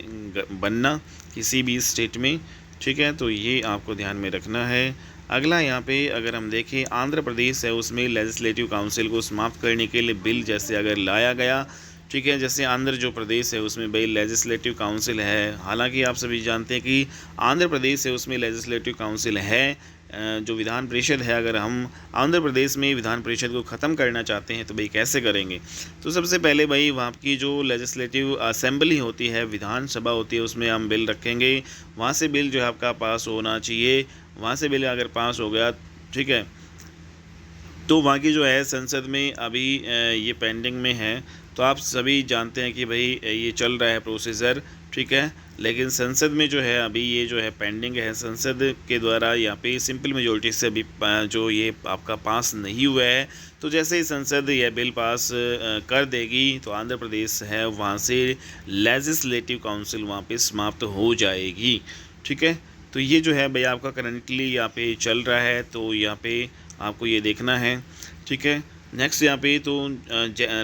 A: बनना किसी भी स्टेट में, ठीक है। तो ये आपको ध्यान में रखना है। अगला यहाँ पे अगर हम देखें आंध्र प्रदेश है उसमें लेजिस्लेटिव काउंसिल को समाप्त करने के लिए बिल जैसे अगर लाया गया, ठीक है। जैसे आंध्र जो प्रदेश है उसमें भाई लेजिस्लेटिव काउंसिल है, हालांकि आप सभी जानते हैं कि आंध्र प्रदेश है उसमें लेजिस्लेटिव काउंसिल है, जो विधान परिषद है, अगर हम आंध्र प्रदेश में विधान परिषद को ख़त्म करना चाहते हैं तो भाई कैसे करेंगे? तो सबसे पहले भाई वहाँ की जो लेजिस्लेटिव असेंबली होती है, विधानसभा होती है, उसमें हम बिल रखेंगे, वहाँ से बिल जो है आपका पास होना चाहिए। वहाँ से बिल अगर पास हो गया, ठीक है, तो वहाँ की जो है संसद में अभी ये पेंडिंग में है, तो आप सभी जानते हैं कि भाई ये चल रहा है प्रोसीजर, ठीक है। लेकिन संसद में जो है अभी ये जो है पेंडिंग है, संसद के द्वारा यहाँ पे सिंपल मेजॉरिटी से अभी जो ये आपका पास नहीं हुआ है। तो जैसे ही संसद यह बिल पास कर देगी तो आंध्र प्रदेश है वहाँ से लेजिस्लेटिव काउंसिल वहाँ पे समाप्त हो जाएगी, ठीक है। तो ये जो है भाई आपका करंटली यहाँ पे चल रहा है, तो यहाँ पे आपको ये देखना है, ठीक है। नेक्स्ट यहाँ पे तो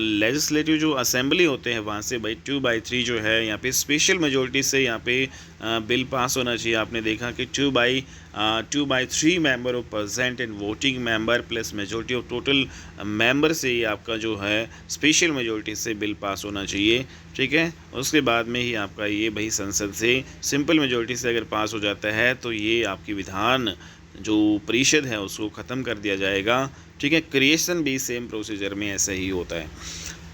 A: लेजिस्लेटिव जो असेंबली होते हैं वहाँ से भाई 2/3 जो है यहाँ पे स्पेशल मेजॉरिटी से यहाँ पे बिल पास होना चाहिए। आपने देखा कि 2/3 member of present and voting member plus majority of total member से ही आपका जो है स्पेशल मेजॉरिटी से बिल पास होना चाहिए, ठीक है। उसके बाद में ही आपका ये भाई संसद से सिंपल मेजॉरिटी से अगर पास हो जाता है तो ये आपकी विधान जो परिषद है उसको ख़त्म कर दिया जाएगा, ठीक है। क्रिएशन भी सेम प्रोसीजर में ऐसा ही होता है।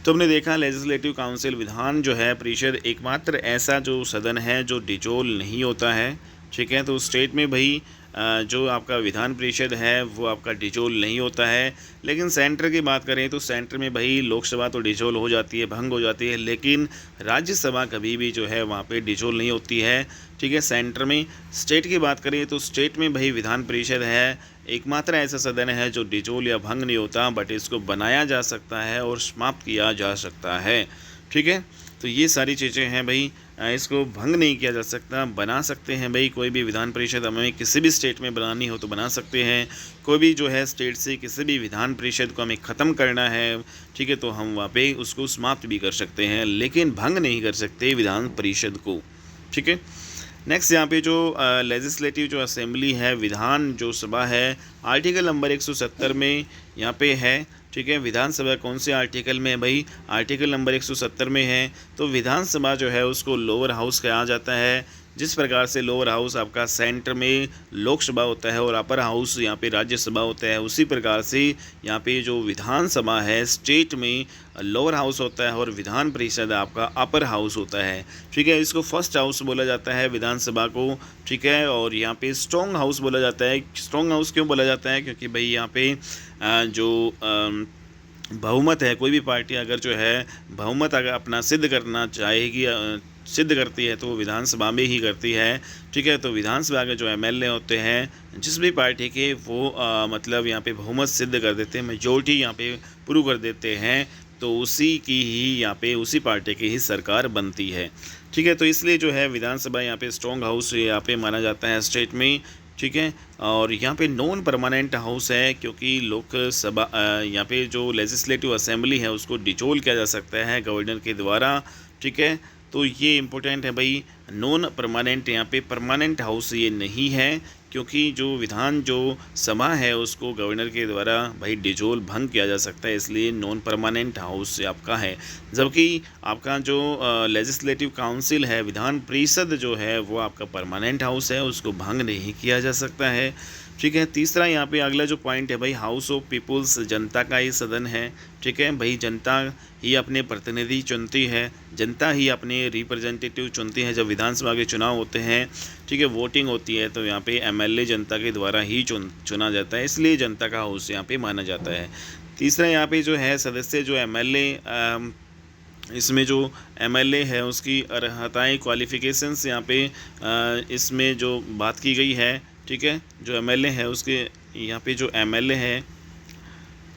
A: तो हमने देखा लेजिस्लेटिव काउंसिल विधान जो है परिषद एकमात्र ऐसा जो सदन है जो डिजोल्व नहीं होता है, ठीक है। तो स्टेट में भाई जो आपका विधान परिषद है वो आपका डिजोल्व नहीं होता है। लेकिन सेंटर की बात करें तो सेंटर में भाई लोकसभा तो डिजोल्व हो जाती है, भंग हो जाती है, लेकिन राज्यसभा कभी भी जो है वहाँ पे डिजोल्व नहीं होती है, ठीक है, सेंटर में। स्टेट की बात करें तो स्टेट में भाई विधान परिषद है एकमात्र ऐसा सदन है जो डिजोल्व या भंग नहीं होता, बट इसको बनाया जा सकता है और समाप्त किया जा सकता है, ठीक है। तो ये सारी चीज़ें हैं भाई, इसको भंग नहीं किया जा सकता, बना सकते हैं भाई। कोई भी विधान परिषद हमें किसी भी स्टेट में बनानी हो तो बना सकते हैं। कोई भी जो है स्टेट से किसी भी विधान परिषद को हमें ख़त्म करना है, ठीक है, तो हम वहाँ पे उसको समाप्त भी कर सकते हैं, लेकिन भंग नहीं कर सकते विधान परिषद को, ठीक है। नेक्स्ट यहाँ पे जो लेजिस्लेटिव जो असेंबली है, विधान जो सभा है, आर्टिकल नंबर 170 में यहाँ पे है, ठीक है। विधानसभा कौन से आर्टिकल में है भाई? आर्टिकल नंबर 170 में है। तो विधानसभा जो है उसको लोअर हाउस कहा जाता है। जिस प्रकार से लोअर हाउस आपका सेंटर में लोकसभा होता है और अपर हाउस यहाँ पे राज्यसभा होता है, उसी प्रकार से यहाँ पे जो विधानसभा है स्टेट में लोअर हाउस होता है और विधान परिषद आपका अपर हाउस होता है, ठीक है। इसको फर्स्ट हाउस बोला जाता है विधानसभा को, ठीक है। और यहाँ पे स्ट्रॉन्ग हाउस बोला जाता है। स्ट्रॉन्ग हाउस क्यों बोला जाता है? क्योंकि भाई यहाँ पे जो बहुमत है, कोई भी पार्टी अगर जो है बहुमत अगर अपना सिद्ध करना चाहेगी, सिद्ध करती है तो वो विधानसभा में ही करती है, ठीक है। तो विधानसभा के जो एमएलए होते हैं जिस भी पार्टी के, वो मतलब यहाँ पे बहुमत सिद्ध कर देते हैं, मेजोरिटी यहाँ पे प्रूव कर देते हैं, तो उसी की ही यहाँ पे उसी पार्टी की ही सरकार बनती है, ठीक है। तो इसलिए जो है विधानसभा यहाँ पे स्ट्रॉन्ग हाउस यहाँ पे माना जाता है स्टेट में, ठीक है। और यहाँ पे नॉन परमानेंट हाउस है क्योंकि लोकसभा यहाँ पे जो लेजिस्लेटिव असेंबली है उसको डिजोल्व किया जा सकता है गवर्नर के द्वारा, ठीक है। तो ये इम्पोर्टेंट है भाई, नॉन परमानेंट, यहाँ पे परमानेंट हाउस ये नहीं है, क्योंकि जो विधान जो सभा है उसको गवर्नर के द्वारा भाई डिजोल्व भंग किया जा सकता है, इसलिए नॉन परमानेंट हाउस आपका है। जबकि आपका जो लेजिस्लेटिव काउंसिल है, विधान परिषद जो है वो आपका परमानेंट हाउस है, उसको भंग नहीं किया जा सकता है, ठीक है। तीसरा यहाँ पे अगला जो पॉइंट है भाई, हाउस ऑफ पीपुल्स, जनता का ही सदन है, ठीक है भाई। जनता ही अपने प्रतिनिधि चुनती है, जनता ही अपने रिप्रेजेंटेटिव चुनती है। जब विधानसभा के चुनाव होते हैं, ठीक है, वोटिंग होती है, तो यहाँ पे एमएलए जनता के द्वारा ही चुना जाता है, इसलिए जनता का हाउस यहाँ पे माना जाता है। तीसरा यहाँ पे जो है सदस्य जो एमएलए, इसमें जो एमएलए है उसकी अर्हताएँ, क्वालिफ़िकेशंस यहाँ पे इसमें जो बात की गई है, ठीक है। जो एमएलए है उसके यहाँ पे जो एमएलए है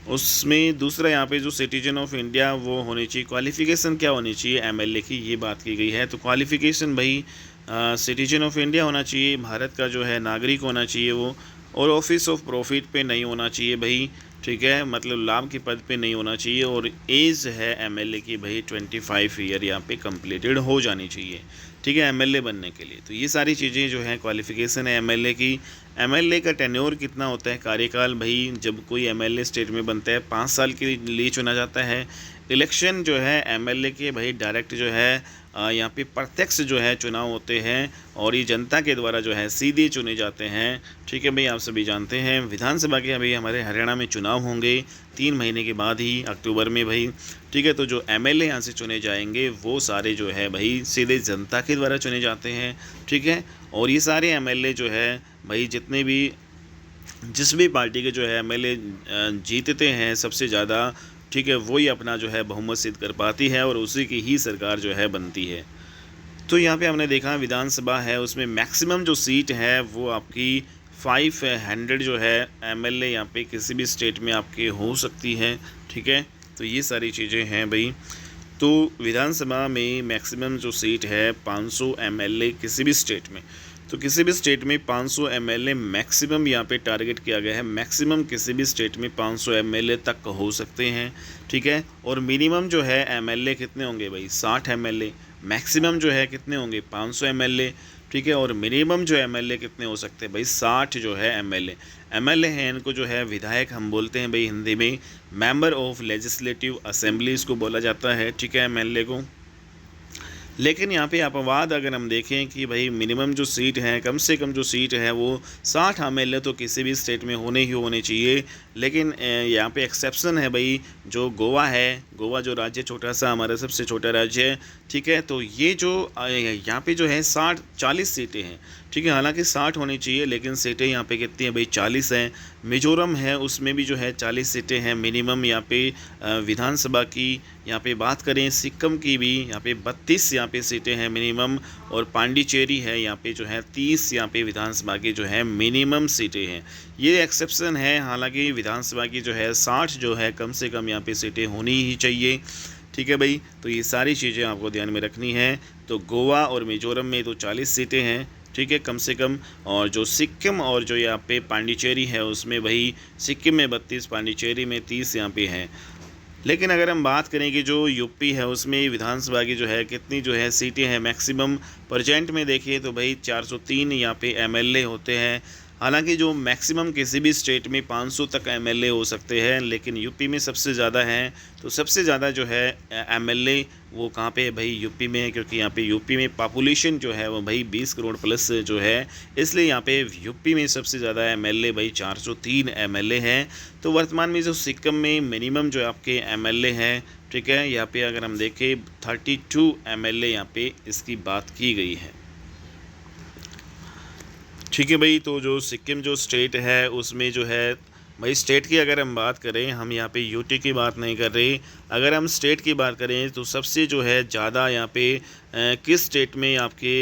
A: उसमें दूसरा यहाँ पे जो सिटीजन ऑफ इंडिया वो होनी चाहिए। क्वालिफ़िकेशन क्या होनी चाहिए एमएलए की, ये बात की गई है। तो क्वालिफ़िकेशन भाई सिटीजन ऑफ इंडिया होना चाहिए, भारत का जो है नागरिक होना चाहिए वो, और ऑफिस ऑफ प्रॉफिट पे नहीं होना चाहिए भाई, ठीक है, मतलब लाभ के पद पे नहीं होना चाहिए। और एज है एमएलए की भाई 25 ईयर यहाँ पे कंप्लीटेड हो जानी चाहिए, ठीक है, एमएलए बनने के लिए। तो ये सारी चीज़ें जो है क्वालिफ़िकेशन है एमएलए की। एमएलए का टेन्योर कितना होता है, कार्यकाल भाई, जब कोई एमएलए स्टेट में बनता है 5 साल के लिए चुना जाता है। इलेक्शन जो है एमएलए के भाई डायरेक्ट जो है यहाँ पे प्रत्यक्ष जो है चुनाव होते हैं और ये जनता के द्वारा जो है सीधे चुने जाते हैं, ठीक है भाई। आप सभी जानते हैं विधानसभा के अभी हमारे हरियाणा में चुनाव होंगे 3 महीने के बाद ही, अक्टूबर में भाई, ठीक है। तो जो एमएलए यहाँ से चुने जाएंगे वो सारे जो है भाई सीधे जनता के द्वारा चुने जाते हैं, ठीक है। और ये सारे एमएलए जो है भाई जितने भी जिस भी पार्टी के जो है एमएलए जीतते हैं सबसे ज़्यादा, ठीक है, वही अपना जो है बहुमत सिद्ध कर पाती है और उसी की ही सरकार जो है बनती है। तो यहाँ पे हमने देखा विधानसभा है उसमें मैक्सिमम जो सीट है वो आपकी 500 जो है एमएलए यहाँ पे किसी भी स्टेट में आपके हो सकती है, ठीक है। तो ये सारी चीज़ें हैं भाई। तो विधानसभा में मैक्सिमम जो सीट है 500 एमएलए किसी भी स्टेट में, तो किसी भी स्टेट में 500 एमएलए मैक्सिमम यहाँ पे टारगेट किया गया है। मैक्सिमम किसी भी स्टेट में 500 एमएलए तक हो सकते हैं, ठीक है। और मिनिमम जो है एमएलए कितने होंगे भाई, 60 एमएलए। मैक्सिमम जो है कितने होंगे, 500 एमएलए, ठीक है। और मिनिमम जो एमएलए कितने हो सकते हैं भाई, 60 जो है एमएलए। एमएलए हैं इनको जो है विधायक हम बोलते हैं भाई हिंदी में, मेंबर ऑफ लेजिस्लेटिव असेंबली इसको बोला जाता है, ठीक है, एमएलए को। लेकिन यहाँ पे अपवाद अगर हम देखें कि भाई मिनिमम जो सीट है, कम से कम जो सीट है वो 60 एमएलए तो किसी भी स्टेट में होने ही होने चाहिए। लेकिन यहाँ पे एक्सेप्शन है भाई, जो गोवा है, गोवा जो राज्य छोटा सा हमारा सबसे छोटा राज्य है, ठीक है। तो ये जो यहाँ पे जो है 40 सीटें हैं, ठीक है। हालांकि 60 होनी चाहिए, लेकिन सीटें यहाँ पे कितनी हैं भाई, 40 हैं। मिजोरम है, उसमें भी जो है 40 सीटें हैं मिनिमम यहाँ पे विधानसभा की। यहाँ पे बात करें सिक्किम की भी, यहाँ पे 32 यहाँ पे सीटें हैं मिनिमम। और पांडिचेरी है, यहाँ पे जो है 30 यहाँ पे विधानसभा की जो है मिनिमम सीटें हैं। ये एक्सेप्शन है, हालांकि विधानसभा की जो है 60 जो है कम से कम यहाँ पे सीटें होनी ही चाहिए, ठीक है भाई। तो ये सारी चीज़ें आपको ध्यान में रखनी है। तो गोवा और मिजोरम में तो 40 सीटें हैं, ठीक है, कम से कम। और जो सिक्किम और जो यहाँ पे पांडिचेरी है, उसमें भाई सिक्किम में 32, पांडिचेरी में 30 यहाँ पे हैं। लेकिन अगर हम बात करें कि जो यूपी है, उसमें विधानसभा की जो है कितनी जो है सीटें हैं मैक्सिमम प्रेजेंट में देखिए तो भाई 403 यहाँ पे एमएलए होते हैं। हालांकि जो मैक्सिमम किसी भी स्टेट में 500 तक एमएलए हो सकते हैं, लेकिन यूपी में सबसे ज़्यादा हैं। तो सबसे ज़्यादा जो है एमएलए वो कहाँ पे है भाई, यूपी में है, क्योंकि यहाँ पे यूपी में पॉपुलेशन जो है वो भाई 20 करोड़ प्लस जो है, इसलिए यहाँ पे यूपी में सबसे ज़्यादा एमएलए भाई 403 एमएलए हैं। तो वर्तमान में जो सिक्किम में मिनिमम जो आपके एमएलए हैं, ठीक है, यहाँ पे अगर हम देखें 32 एमएलए यहाँ पे इसकी बात की गई है, ठीक है भाई। तो जो सिक्किम जो स्टेट है, उसमें जो है भाई स्टेट की अगर हम बात करें, हम यहाँ पे यूटी की बात नहीं कर रहे, अगर हम स्टेट की बात करें तो सबसे जो है ज़्यादा यहाँ पे किस स्टेट में आपके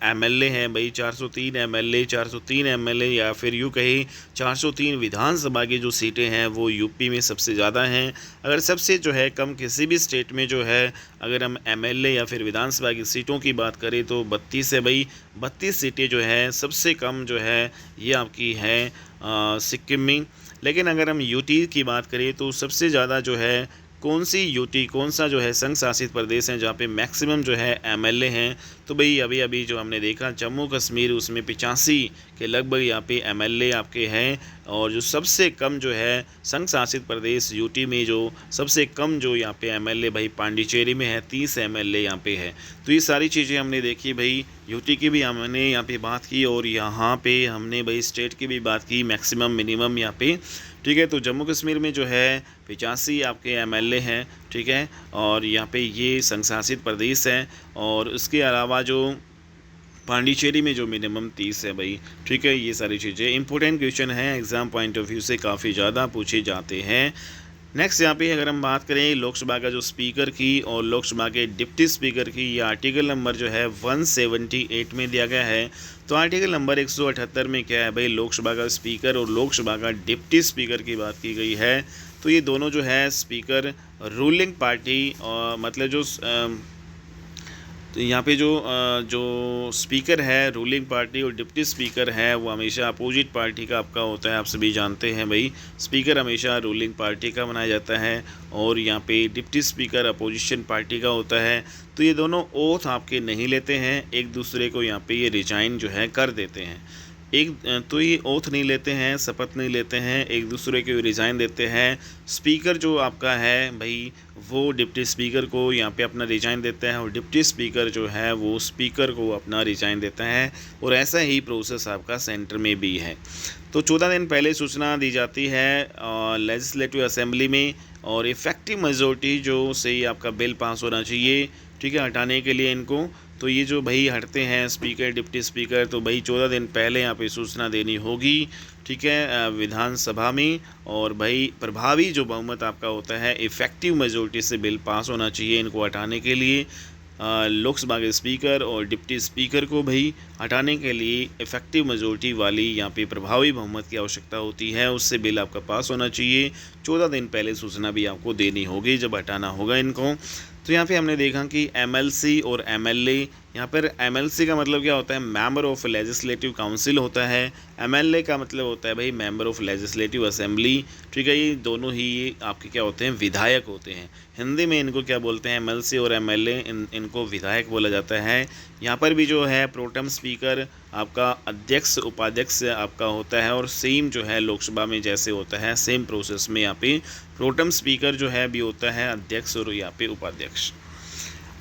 A: एमएलए हैं भाई, 403 एमएलए, 403 एमएलए, या फिर यूँ कहीं 403 विधानसभा की जो सीटें हैं वो यूपी में सबसे ज़्यादा हैं। अगर सबसे जो है कम किसी भी स्टेट में जो है, अगर हम एमएलए या फिर विधानसभा की सीटों की बात करें तो 32 है भाई, 32 सीटें जो है सबसे कम जो है ये आपकी है सिक्किम में। लेकिन अगर हम यूटी की बात करें तो सबसे ज़्यादा जो है कौन सी यूटी, कौन सा जो है संघ शासित प्रदेश है जहाँ पे मैक्सिमम जो है एमएलए हैं, तो भाई अभी अभी जो हमने देखा जम्मू कश्मीर, उसमें 85 के लगभग यहाँ पे एमएलए आपके हैं। और जो सबसे कम जो है संघ शासित प्रदेश यूटी में जो सबसे कम जो यहाँ पे एमएलए भाई पांडिचेरी में है, 30 एमएलए यहाँ पे है। तो ये सारी चीज़ें हमने देखी भाई, यूटी की भी हमने यहाँ पे बात की, और यहाँ पे हमने भाई स्टेट की भी बात की, मैक्सिमम मिनिमम यहाँ पे, ठीक है। तो जम्मू कश्मीर में जो है 85 आपके एमएलए हैं, ठीक है, और यहाँ पे ये संघ शासित प्रदेश है। और उसके अलावा जो पांडिचेरी में जो मिनिमम 30 है भाई, ठीक है। ये सारी चीज़ें इंपॉर्टेंट क्वेश्चन हैं, एग्ज़ाम पॉइंट ऑफ व्यू से काफ़ी ज़्यादा पूछे जाते हैं। नेक्स्ट यहाँ पे अगर हम बात करें लोकसभा का जो स्पीकर की और लोकसभा के डिप्टी स्पीकर की, ये आर्टिकल नंबर जो है 178 में दिया गया है। तो आर्टिकल नंबर 178 में क्या है भाई, लोकसभा का स्पीकर और लोकसभा का डिप्टी स्पीकर की बात की गई है। तो ये दोनों जो है स्पीकर रूलिंग पार्टी और मतलब जो तो यहाँ पे जो स्पीकर है रूलिंग पार्टी और डिप्टी स्पीकर है वो हमेशा अपोजिट पार्टी का आपका होता है। आप सभी जानते हैं भाई, स्पीकर हमेशा रूलिंग पार्टी का बनाया जाता है और यहाँ पे डिप्टी स्पीकर अपोजिशन पार्टी का होता है। तो ये दोनों ओथ आपके नहीं लेते हैं, एक दूसरे को यहाँ पे ये रिजाइन जो है कर देते हैं। तो ये ओथ नहीं लेते हैं, शपथ नहीं लेते हैं, एक दूसरे को रिज़ाइन देते हैं। स्पीकर जो आपका है भाई वो डिप्टी स्पीकर को यहाँ पे अपना रिज़ाइन देता है और डिप्टी स्पीकर जो है वो स्पीकर को अपना रिज़ाइन देता है। और ऐसा ही प्रोसेस आपका सेंटर में भी है। तो 14 दिन पहले सूचना दी जाती है लेजिस्लेटिव असेंबली में, और इफ़ेक्टिव मेजॉरिटी जो से ही आपका बिल पास होना चाहिए, ठीक है, हटाने के लिए इनको। तो ये जो भाई हटते हैं स्पीकर डिप्टी स्पीकर, तो भाई 14 दिन पहले यहाँ पे सूचना देनी होगी, ठीक है, विधानसभा में। और भाई प्रभावी जो बहुमत आपका होता है, इफ़ेक्टिव मेजॉरिटी से बिल पास होना चाहिए इनको हटाने के लिए। लोकसभा के स्पीकर और डिप्टी स्पीकर को भाई हटाने के लिए इफ़ेक्टिव मेजॉरिटी वाली यहाँ पे प्रभावी बहुमत की आवश्यकता होती है, उससे बिल आपका पास होना चाहिए। 14 दिन पहले सूचना भी आपको देनी होगी जब हटाना होगा इनको। तो यहाँ पे हमने देखा कि एमएलसी और एमएलए, यहाँ पर एमएलसी का मतलब क्या होता है, मेंबर ऑफ लेजिस्लेटिव काउंसिल होता है। एमएलए का मतलब होता है भाई मेंबर ऑफ लेजिस्लेटिव असेंबली, ठीक है। ये दोनों ही आपके क्या होते हैं, विधायक होते हैं। हिंदी में इनको क्या बोलते हैं, एमएलसी और एमएलए, इनको विधायक बोला जाता है। यहाँ पर भी जो है प्रोटेम स्पीकर आपका अध्यक्ष उपाध्यक्ष आपका होता है, और सेम जो है लोकसभा में जैसे होता है सेम प्रोसेस में यहाँ पे प्रोटेम स्पीकर जो है भी होता है अध्यक्ष और यहाँ पे उपाध्यक्ष।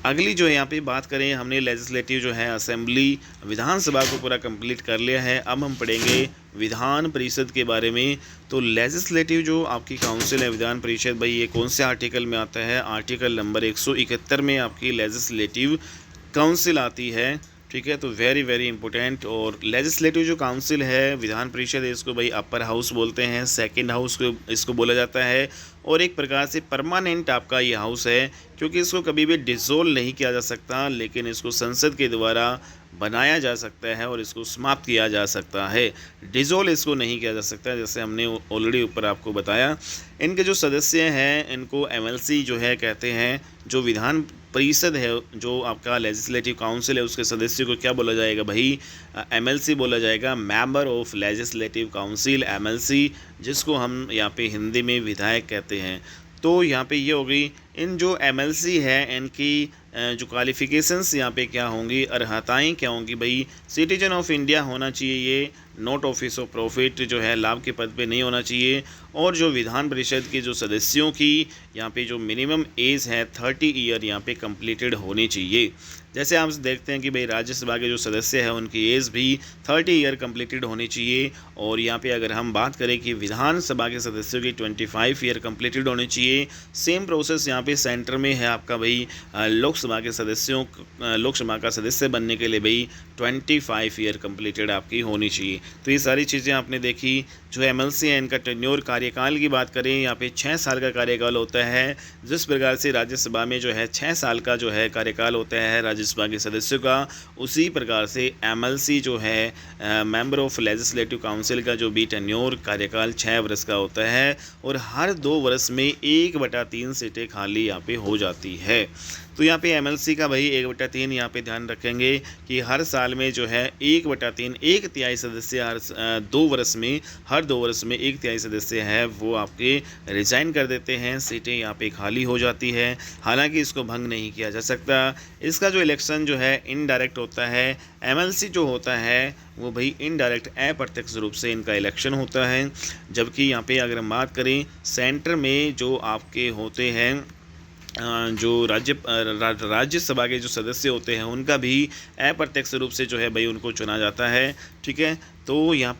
A: अगली जो है यहाँ पे बात करें, हमने लेजिस्लेटिव जो है असेंबली विधानसभा को पूरा कंप्लीट कर लिया है। अब हम पढ़ेंगे विधान परिषद के बारे में। तो लेजिस्लेटिव जो आपकी काउंसिल है विधान परिषद, भाई ये कौन से आर्टिकल में आता है? आर्टिकल नंबर 171 में आपकी लेजिस्लेटिव काउंसिल आती है। ठीक है, तो वेरी वेरी इंपॉर्टेंट। और लेजिस्लेटिव जो काउंसिल है विधान परिषद है, इसको भाई अपर हाउस बोलते हैं, सेकंड हाउस को इसको बोला जाता है, और एक प्रकार से परमानेंट आपका ये हाउस है, क्योंकि इसको कभी भी डिसोल्व नहीं किया जा सकता, लेकिन इसको संसद के द्वारा बनाया जा सकता है और इसको समाप्त किया जा सकता है। डिसोल्व इसको नहीं किया जा सकता, जैसे हमने ऑलरेडी ऊपर आपको बताया। इनके जो सदस्य हैं इनको एमएलसी जो है कहते हैं। जो विधान परिषद है, जो आपका लेजिस्लेटिव काउंसिल है, उसके सदस्यों को क्या बोला जाएगा भाई? एमएलसी बोला जाएगा, member of legislative council, MLC, जिसको हम यहाँ पे हिंदी में विधायक कहते हैं। तो यहाँ पे ये हो गई। इन जो एमएलसी है इनकी जो क्वालिफ़िकेशंस यहाँ पे क्या होंगी, अर्हताएँ क्या होंगी भाई? सिटीजन ऑफ इंडिया होना चाहिए ये, नॉट ऑफिस ऑफ प्रॉफिट जो है लाभ के पद पे नहीं होना चाहिए। और जो विधान परिषद के जो सदस्यों की यहाँ पे जो मिनिमम एज है 30 ईयर यहाँ पे कंप्लीटेड होनी चाहिए। जैसे आप देखते हैं कि भाई राज्यसभा के जो सदस्य हैं उनकी एज भी 30 ईयर कंप्लीटेड होनी चाहिए। और यहाँ पे अगर हम बात करें कि विधानसभा के सदस्यों की 25 ईयर कंप्लीटेड होनी चाहिए। सेम प्रोसेस यहाँ पे सेंटर में है आपका भाई। लोकसभा के सदस्यों लोकसभा का सदस्य बनने के लिए भाई 25 ईयर कंप्लीटेड आपकी होनी चाहिए। तो ये सारी चीज़ें आपने देखी। जो एमएलसी है इनका टेन्योर कार्यकाल की बात करें, यहाँ पे 6 साल का कार्यकाल होता है। जिस प्रकार से राज्यसभा में जो है 6 साल का जो है कार्यकाल होता है राज्यसभा के सदस्यों का, उसी प्रकार से एमएलसी जो है मेंबर ऑफ लेजिस्लेटिव काउंसिल का जो भी टेन्योर कार्यकाल 6 वर्ष का होता है। और हर 2 वर्ष में 1/3 सीटें खाली यहाँ पे हो जाती है। तो यहाँ पे एमएलसी का भाई 1/3 यहाँ पे ध्यान रखेंगे कि हर साल में जो है 1/3 1/3 सदस्य हर 2 वर्ष में, हर 2 वर्ष में 1/3 सदस्य है वो आपके रिजाइन कर देते हैं, सीटें यहाँ पे खाली हो जाती है। हालांकि इसको भंग नहीं किया जा सकता। इसका जो इलेक्शन जो है इनडायरेक्ट होता है। एमएलसी जो होता है वो भाई इनडायरेक्ट अप्रत्यक्ष रूप से इनका इलेक्शन होता है। जबकि यहाँ पे अगर हम बात करें सेंटर में जो आपके होते हैं जो राज्यसभा के जो सदस्य होते हैं उनका भी अप्रत्यक्ष रूप से जो है भाई उनको चुना जाता है। ठीक है, तो यहाँ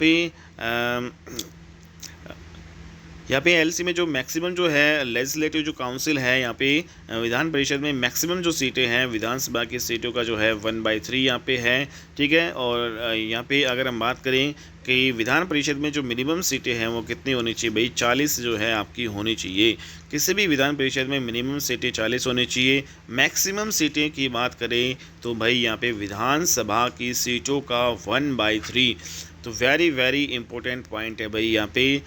A: पे एलसी में जो मैक्सिमम जो है लेजिस्लेटिव जो काउंसिल है, यहाँ पे विधान परिषद में मैक्सिमम जो सीटें हैं विधानसभा की सीटों का जो है 1/3 यहाँ पे है। ठीक है, और यहाँ पे अगर हम बात करें कि विधान परिषद में जो मिनिमम सीटें हैं वो कितनी होनी चाहिए भाई? 40 जो है आपकी होनी चाहिए। किसी भी विधान परिषद में मिनिमम सीटें 40 होनी चाहिए। मैक्सिमम सीटें की बात करें तो भाई यहाँ पे विधानसभा की सीटों का 1/3। तो वेरी वेरी इंपॉर्टेंट पॉइंट है भाई। यहाँ पे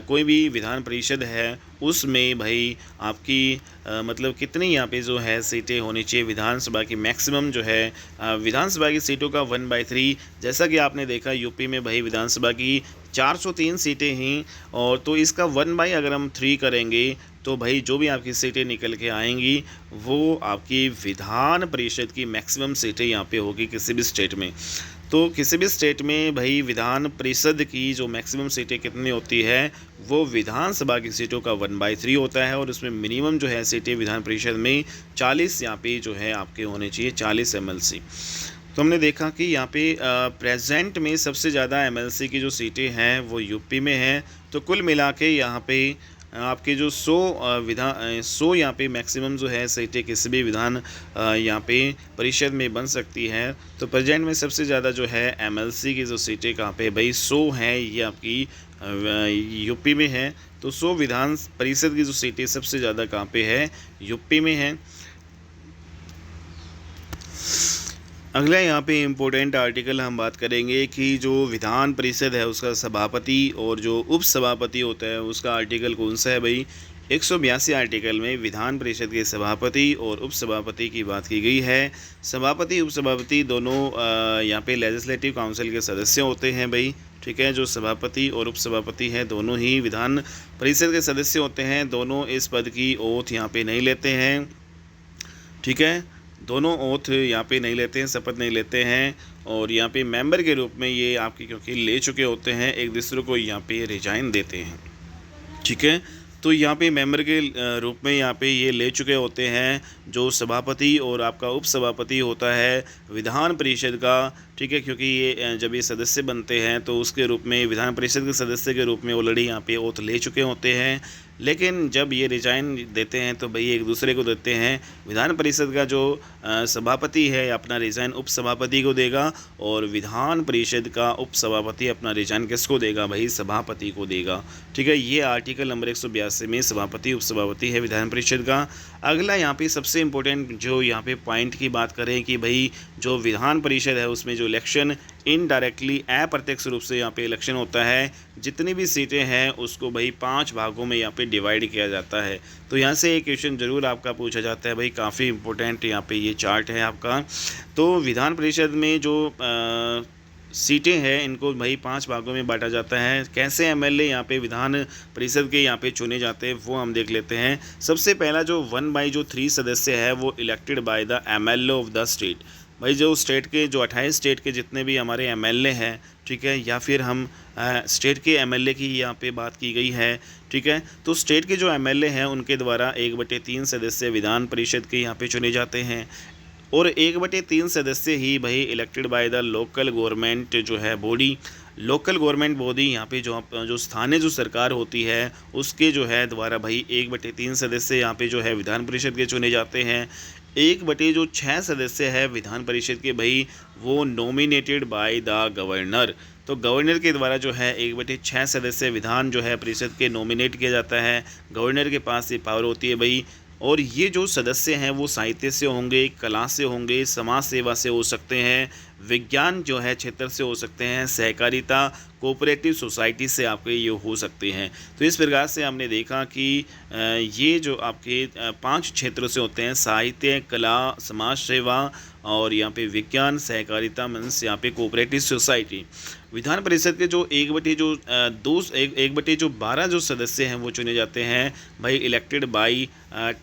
A: कोई भी विधान परिषद है उसमें भाई आपकी मतलब कितनी यहाँ पे जो है सीटें होनी चाहिए विधानसभा की? मैक्सिमम जो है विधानसभा की सीटों का 1/3। जैसा कि आपने देखा यूपी में भाई विधानसभा की 403 सीटें हैं, और तो इसका 1/ अगर हम 3 करेंगे तो भाई जो भी आपकी सीटें निकल के आएंगी वो आपकी विधान परिषद की मैक्सिमम सीटें यहाँ पे होगी किसी भी स्टेट में। तो किसी भी स्टेट में भाई विधान परिषद की जो मैक्सिमम सीटें कितनी होती है वो विधानसभा की सीटों का 1/3 होता है। और उसमें मिनिमम जो है सीटें विधान परिषद में 40 यहाँ पे जो है आपके होने चाहिए, 40 एमएलसी। तो हमने देखा कि यहाँ पे प्रेजेंट में सबसे ज़्यादा एमएलसी की जो सीटें हैं वो यूपी में हैं। तो कुल मिला के यहाँ पे आपके जो 100 यहाँ पे मैक्सिमम जो है सीटें किसी भी विधान यहाँ पे परिषद में बन सकती हैं। तो प्रेजेंट में सबसे ज़्यादा जो है एमएलसी की जो सीटें कहाँ पे भाई 100 हैं, ये आपकी यूपी में है। तो 100 विधान परिषद की जो सीटें सबसे ज़्यादा कहाँ पे है? यूपी में है। अगला यहाँ पे इम्पोर्टेंट आर्टिकल हम बात करेंगे कि जो विधान परिषद है उसका सभापति और जो उप सभापति होता है उसका आर्टिकल कौन सा है भाई? 182 आर्टिकल में विधान परिषद के सभापति और उप सभापति की बात की गई है। सभापति उप सभापति दोनों यहाँ पे लेजिस्लेटिव काउंसिल के सदस्य होते हैं भाई। ठीक है, जो सभापति और उप सभापति हैं दोनों ही विधान परिषद के सदस्य होते हैं। दोनों इस पद की ओथ यहाँ पे नहीं लेते हैं। ठीक है, दोनों ओथ यहाँ पे नहीं लेते हैं, शपथ नहीं लेते हैं। और यहाँ पे मेंबर के रूप में ये आपकी क्योंकि ले चुके होते हैं, एक दूसरे को यहाँ पे रिजाइन देते हैं। ठीक है, तो यहाँ पे मेंबर के रूप में यहाँ पे ये ले चुके होते हैं जो सभापति और आपका उप सभापति होता है विधान परिषद का, ठीक है। क्योंकि ये जब ये सदस्य बनते हैं तो उसके रूप में विधान परिषद के सदस्य के रूप में ऑलरेडी यहाँ पे ओथ ले चुके होते हैं। लेकिन जब ये रिजाइन देते हैं तो भाई एक दूसरे को देते हैं। विधान परिषद का जो सभापति है अपना रिजाइन उप सभापति को देगा, और विधान परिषद का उप सभापति अपना रिजाइन किसको देगा भाई, सभापति को देगा, ठीक है। ये आर्टिकल नंबर 182 में सभापति उप सभापति है विधान परिषद का। अगला यहाँ पे सबसे इम्पोर्टेंट जो यहाँ पे पॉइंट की बात करें कि भाई जो विधान परिषद है उसमें जो इलेक्शन इनडायरेक्टली अप्रत्यक्ष रूप से यहाँ पे इलेक्शन होता है। जितनी भी सीटें हैं उसको भाई 5 भागों में यहाँ पे डिवाइड किया जाता है। तो यहाँ से एक क्वेश्चन ज़रूर आपका पूछा जाता है भाई, काफ़ी इंपॉर्टेंट यहाँ पे ये चार्ट है आपका। तो विधान परिषद में जो सीटें हैं इनको भाई 5 भागों में बांटा जाता है। कैसे एमएलए यहाँ पे विधान परिषद के यहाँ पे चुने जाते हैं वो हम देख लेते हैं। सबसे पहला जो 1/3 सदस्य है वो elected by the MLA of the state. भाई जो स्टेट के जो 28 स्टेट के जितने भी हमारे एमएलए हैं, ठीक है, या फिर हम स्टेट के एमएलए की यहाँ पे बात की गई है, ठीक है। तो स्टेट के जो एमएलए हैं उनके द्वारा 1/3 सदस्य विधान परिषद के यहाँ पे चुने जाते हैं, और 1/3 सदस्य ही भाई elected by the local government जो है बॉडी। लोकल गवर्नमेंट बॉडी यहाँ पे जो स्थानीय जो सरकार होती है उसके जो है द्वारा भाई 1/3 सदस्य यहाँ पे जो है विधान परिषद के चुने जाते हैं। 1/6 सदस्य है विधान परिषद के भाई वो नॉमिनेटेड बाय द गवर्नर। तो गवर्नर के द्वारा जो है 1/6 सदस्य विधान जो है परिषद के नॉमिनेट किया जाता है। गवर्नर के पास ये पावर होती है भाई। और ये जो सदस्य हैं वो साहित्य से होंगे, कला से होंगे, समाज सेवा से हो सकते हैं, विज्ञान जो है क्षेत्र से हो सकते हैं, सहकारिता कोऑपरेटिव सोसाइटी से आपके ये हो सकते हैं। तो इस प्रकार से हमने देखा कि ये जो आपके 5 क्षेत्रों से होते हैं, साहित्य, कला, समाज सेवा और यहाँ पे विज्ञान, सहकारिता मीन्स यहाँ पे कोऑपरेटिव सोसाइटी। विधान परिषद के जो 1/12 जो सदस्य हैं वो चुने जाते हैं भाई इलेक्टेड बाई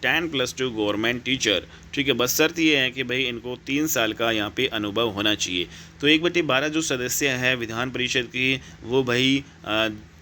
A: 10+2 गवर्नमेंट टीचर, ठीक है। बस शर्त ये है कि भाई इनको 3 साल का यहाँ पे अनुभव होना चाहिए। तो 1/12 जो सदस्य हैं विधान परिषद की वो भाई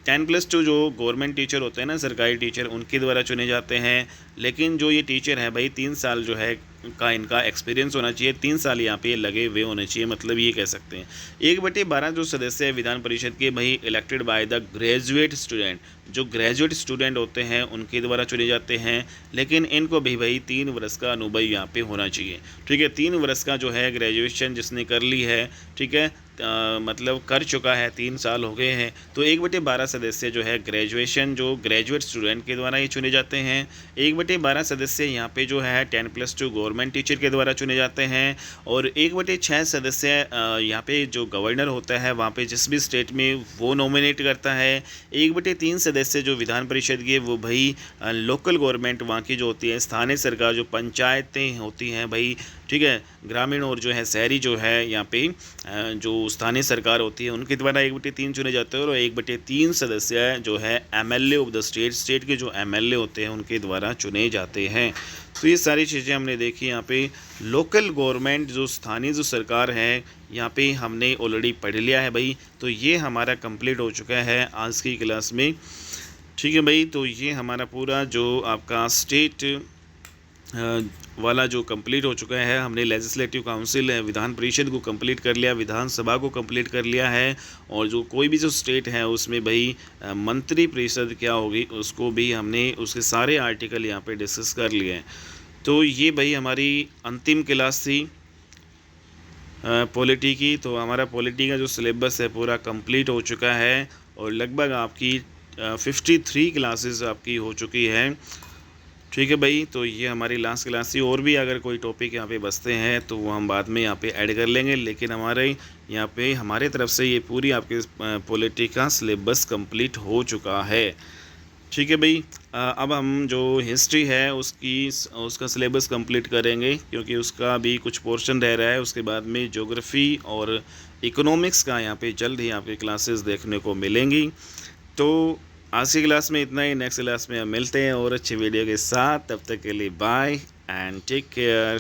A: 10+2 जो गवर्नमेंट टीचर होते हैं ना, सरकारी टीचर, उनके द्वारा चुने जाते हैं। लेकिन जो ये टीचर है भाई 3 साल जो है का इनका एक्सपीरियंस होना चाहिए, 3 साल यहाँ पे लगे हुए होने चाहिए, मतलब ये कह सकते हैं। 1/12 जो सदस्य है विधान परिषद के भाई elected by the graduate student, जो ग्रेजुएट स्टूडेंट होते हैं उनके द्वारा चुने जाते हैं। लेकिन इनको भी भाई 3 वर्ष का अनुभव यहाँ पे होना चाहिए, ठीक है। 3 वर्ष का जो है ग्रेजुएशन जिसने कर ली है, ठीक है, मतलब कर चुका है, 3 साल हो गए हैं। तो 1/12 सदस्य जो है ग्रेजुएशन जो ग्रेजुएट स्टूडेंट के द्वारा ही चुने जाते हैं। 1/12 सदस्य यहाँ पे जो है 10+2 गवर्नमेंट टीचर के द्वारा चुने जाते हैं। और 1/6 सदस्य यहाँ पे जो गवर्नर होता है वहाँ पे जिस भी स्टेट में वो नॉमिनेट करता है। 1/3 सदस्य जो विधान परिषद के वो भाई लोकल गवर्नमेंट वहाँ की जो होती है, स्थानीय सरकार जो पंचायतें होती हैं भाई, ठीक है, ग्रामीण और जो है शहरी जो है यहाँ पे जो स्थानीय सरकार होती है उनके द्वारा 1/3 चुने जाते हैं। और 1/3 सदस्य जो है MLA of the state, state के जो एमएलए होते हैं उनके द्वारा चुने जाते हैं। तो ये सारी चीज़ें हमने देखी। यहाँ पे लोकल गवर्नमेंट जो स्थानीय जो सरकार है यहाँ पे हमने ऑलरेडी पढ़ लिया है भाई। तो ये हमारा कंप्लीट हो चुका है आज की क्लास में, ठीक है भाई। तो ये हमारा पूरा जो आपका स्टेट वाला जो कंप्लीट हो चुका है। हमने लेजिस्लेटिव काउंसिल विधान परिषद को कंप्लीट कर लिया, विधानसभा को कंप्लीट कर लिया है, और जो कोई भी जो स्टेट है उसमें भाई मंत्री परिषद क्या होगी उसको भी हमने उसके सारे आर्टिकल यहाँ पे डिस्कस कर लिए हैं। तो ये भाई हमारी अंतिम क्लास थी पॉलिटी की। तो हमारा पॉलिटी का जो सिलेबस है पूरा कंप्लीट हो चुका है, और लगभग आपकी 53 क्लासेस आपकी हो चुकी है, ठीक है भाई। तो ये हमारी लास्ट क्लास थी। और भी अगर कोई टॉपिक यहाँ पे बचते हैं तो वो हम बाद में यहाँ पे ऐड कर लेंगे, लेकिन हमारे यहाँ पे हमारे तरफ से ये पूरी आपके पॉलिटी का सिलेबस कंप्लीट हो चुका है, ठीक है भाई। अब हम जो हिस्ट्री है उसका सिलेबस कंप्लीट करेंगे, क्योंकि उसका भी कुछ पोर्शन रह रहा है। उसके बाद में ज्योग्राफी और इकोनॉमिक्स का यहाँ पे जल्द ही आपकी क्लासेस देखने को मिलेंगी। तो आज की क्लास में इतना ही। नेक्स्ट क्लास में हम मिलते हैं और अच्छी वीडियो के साथ। तब तक के लिए बाय एंड टेक केयर।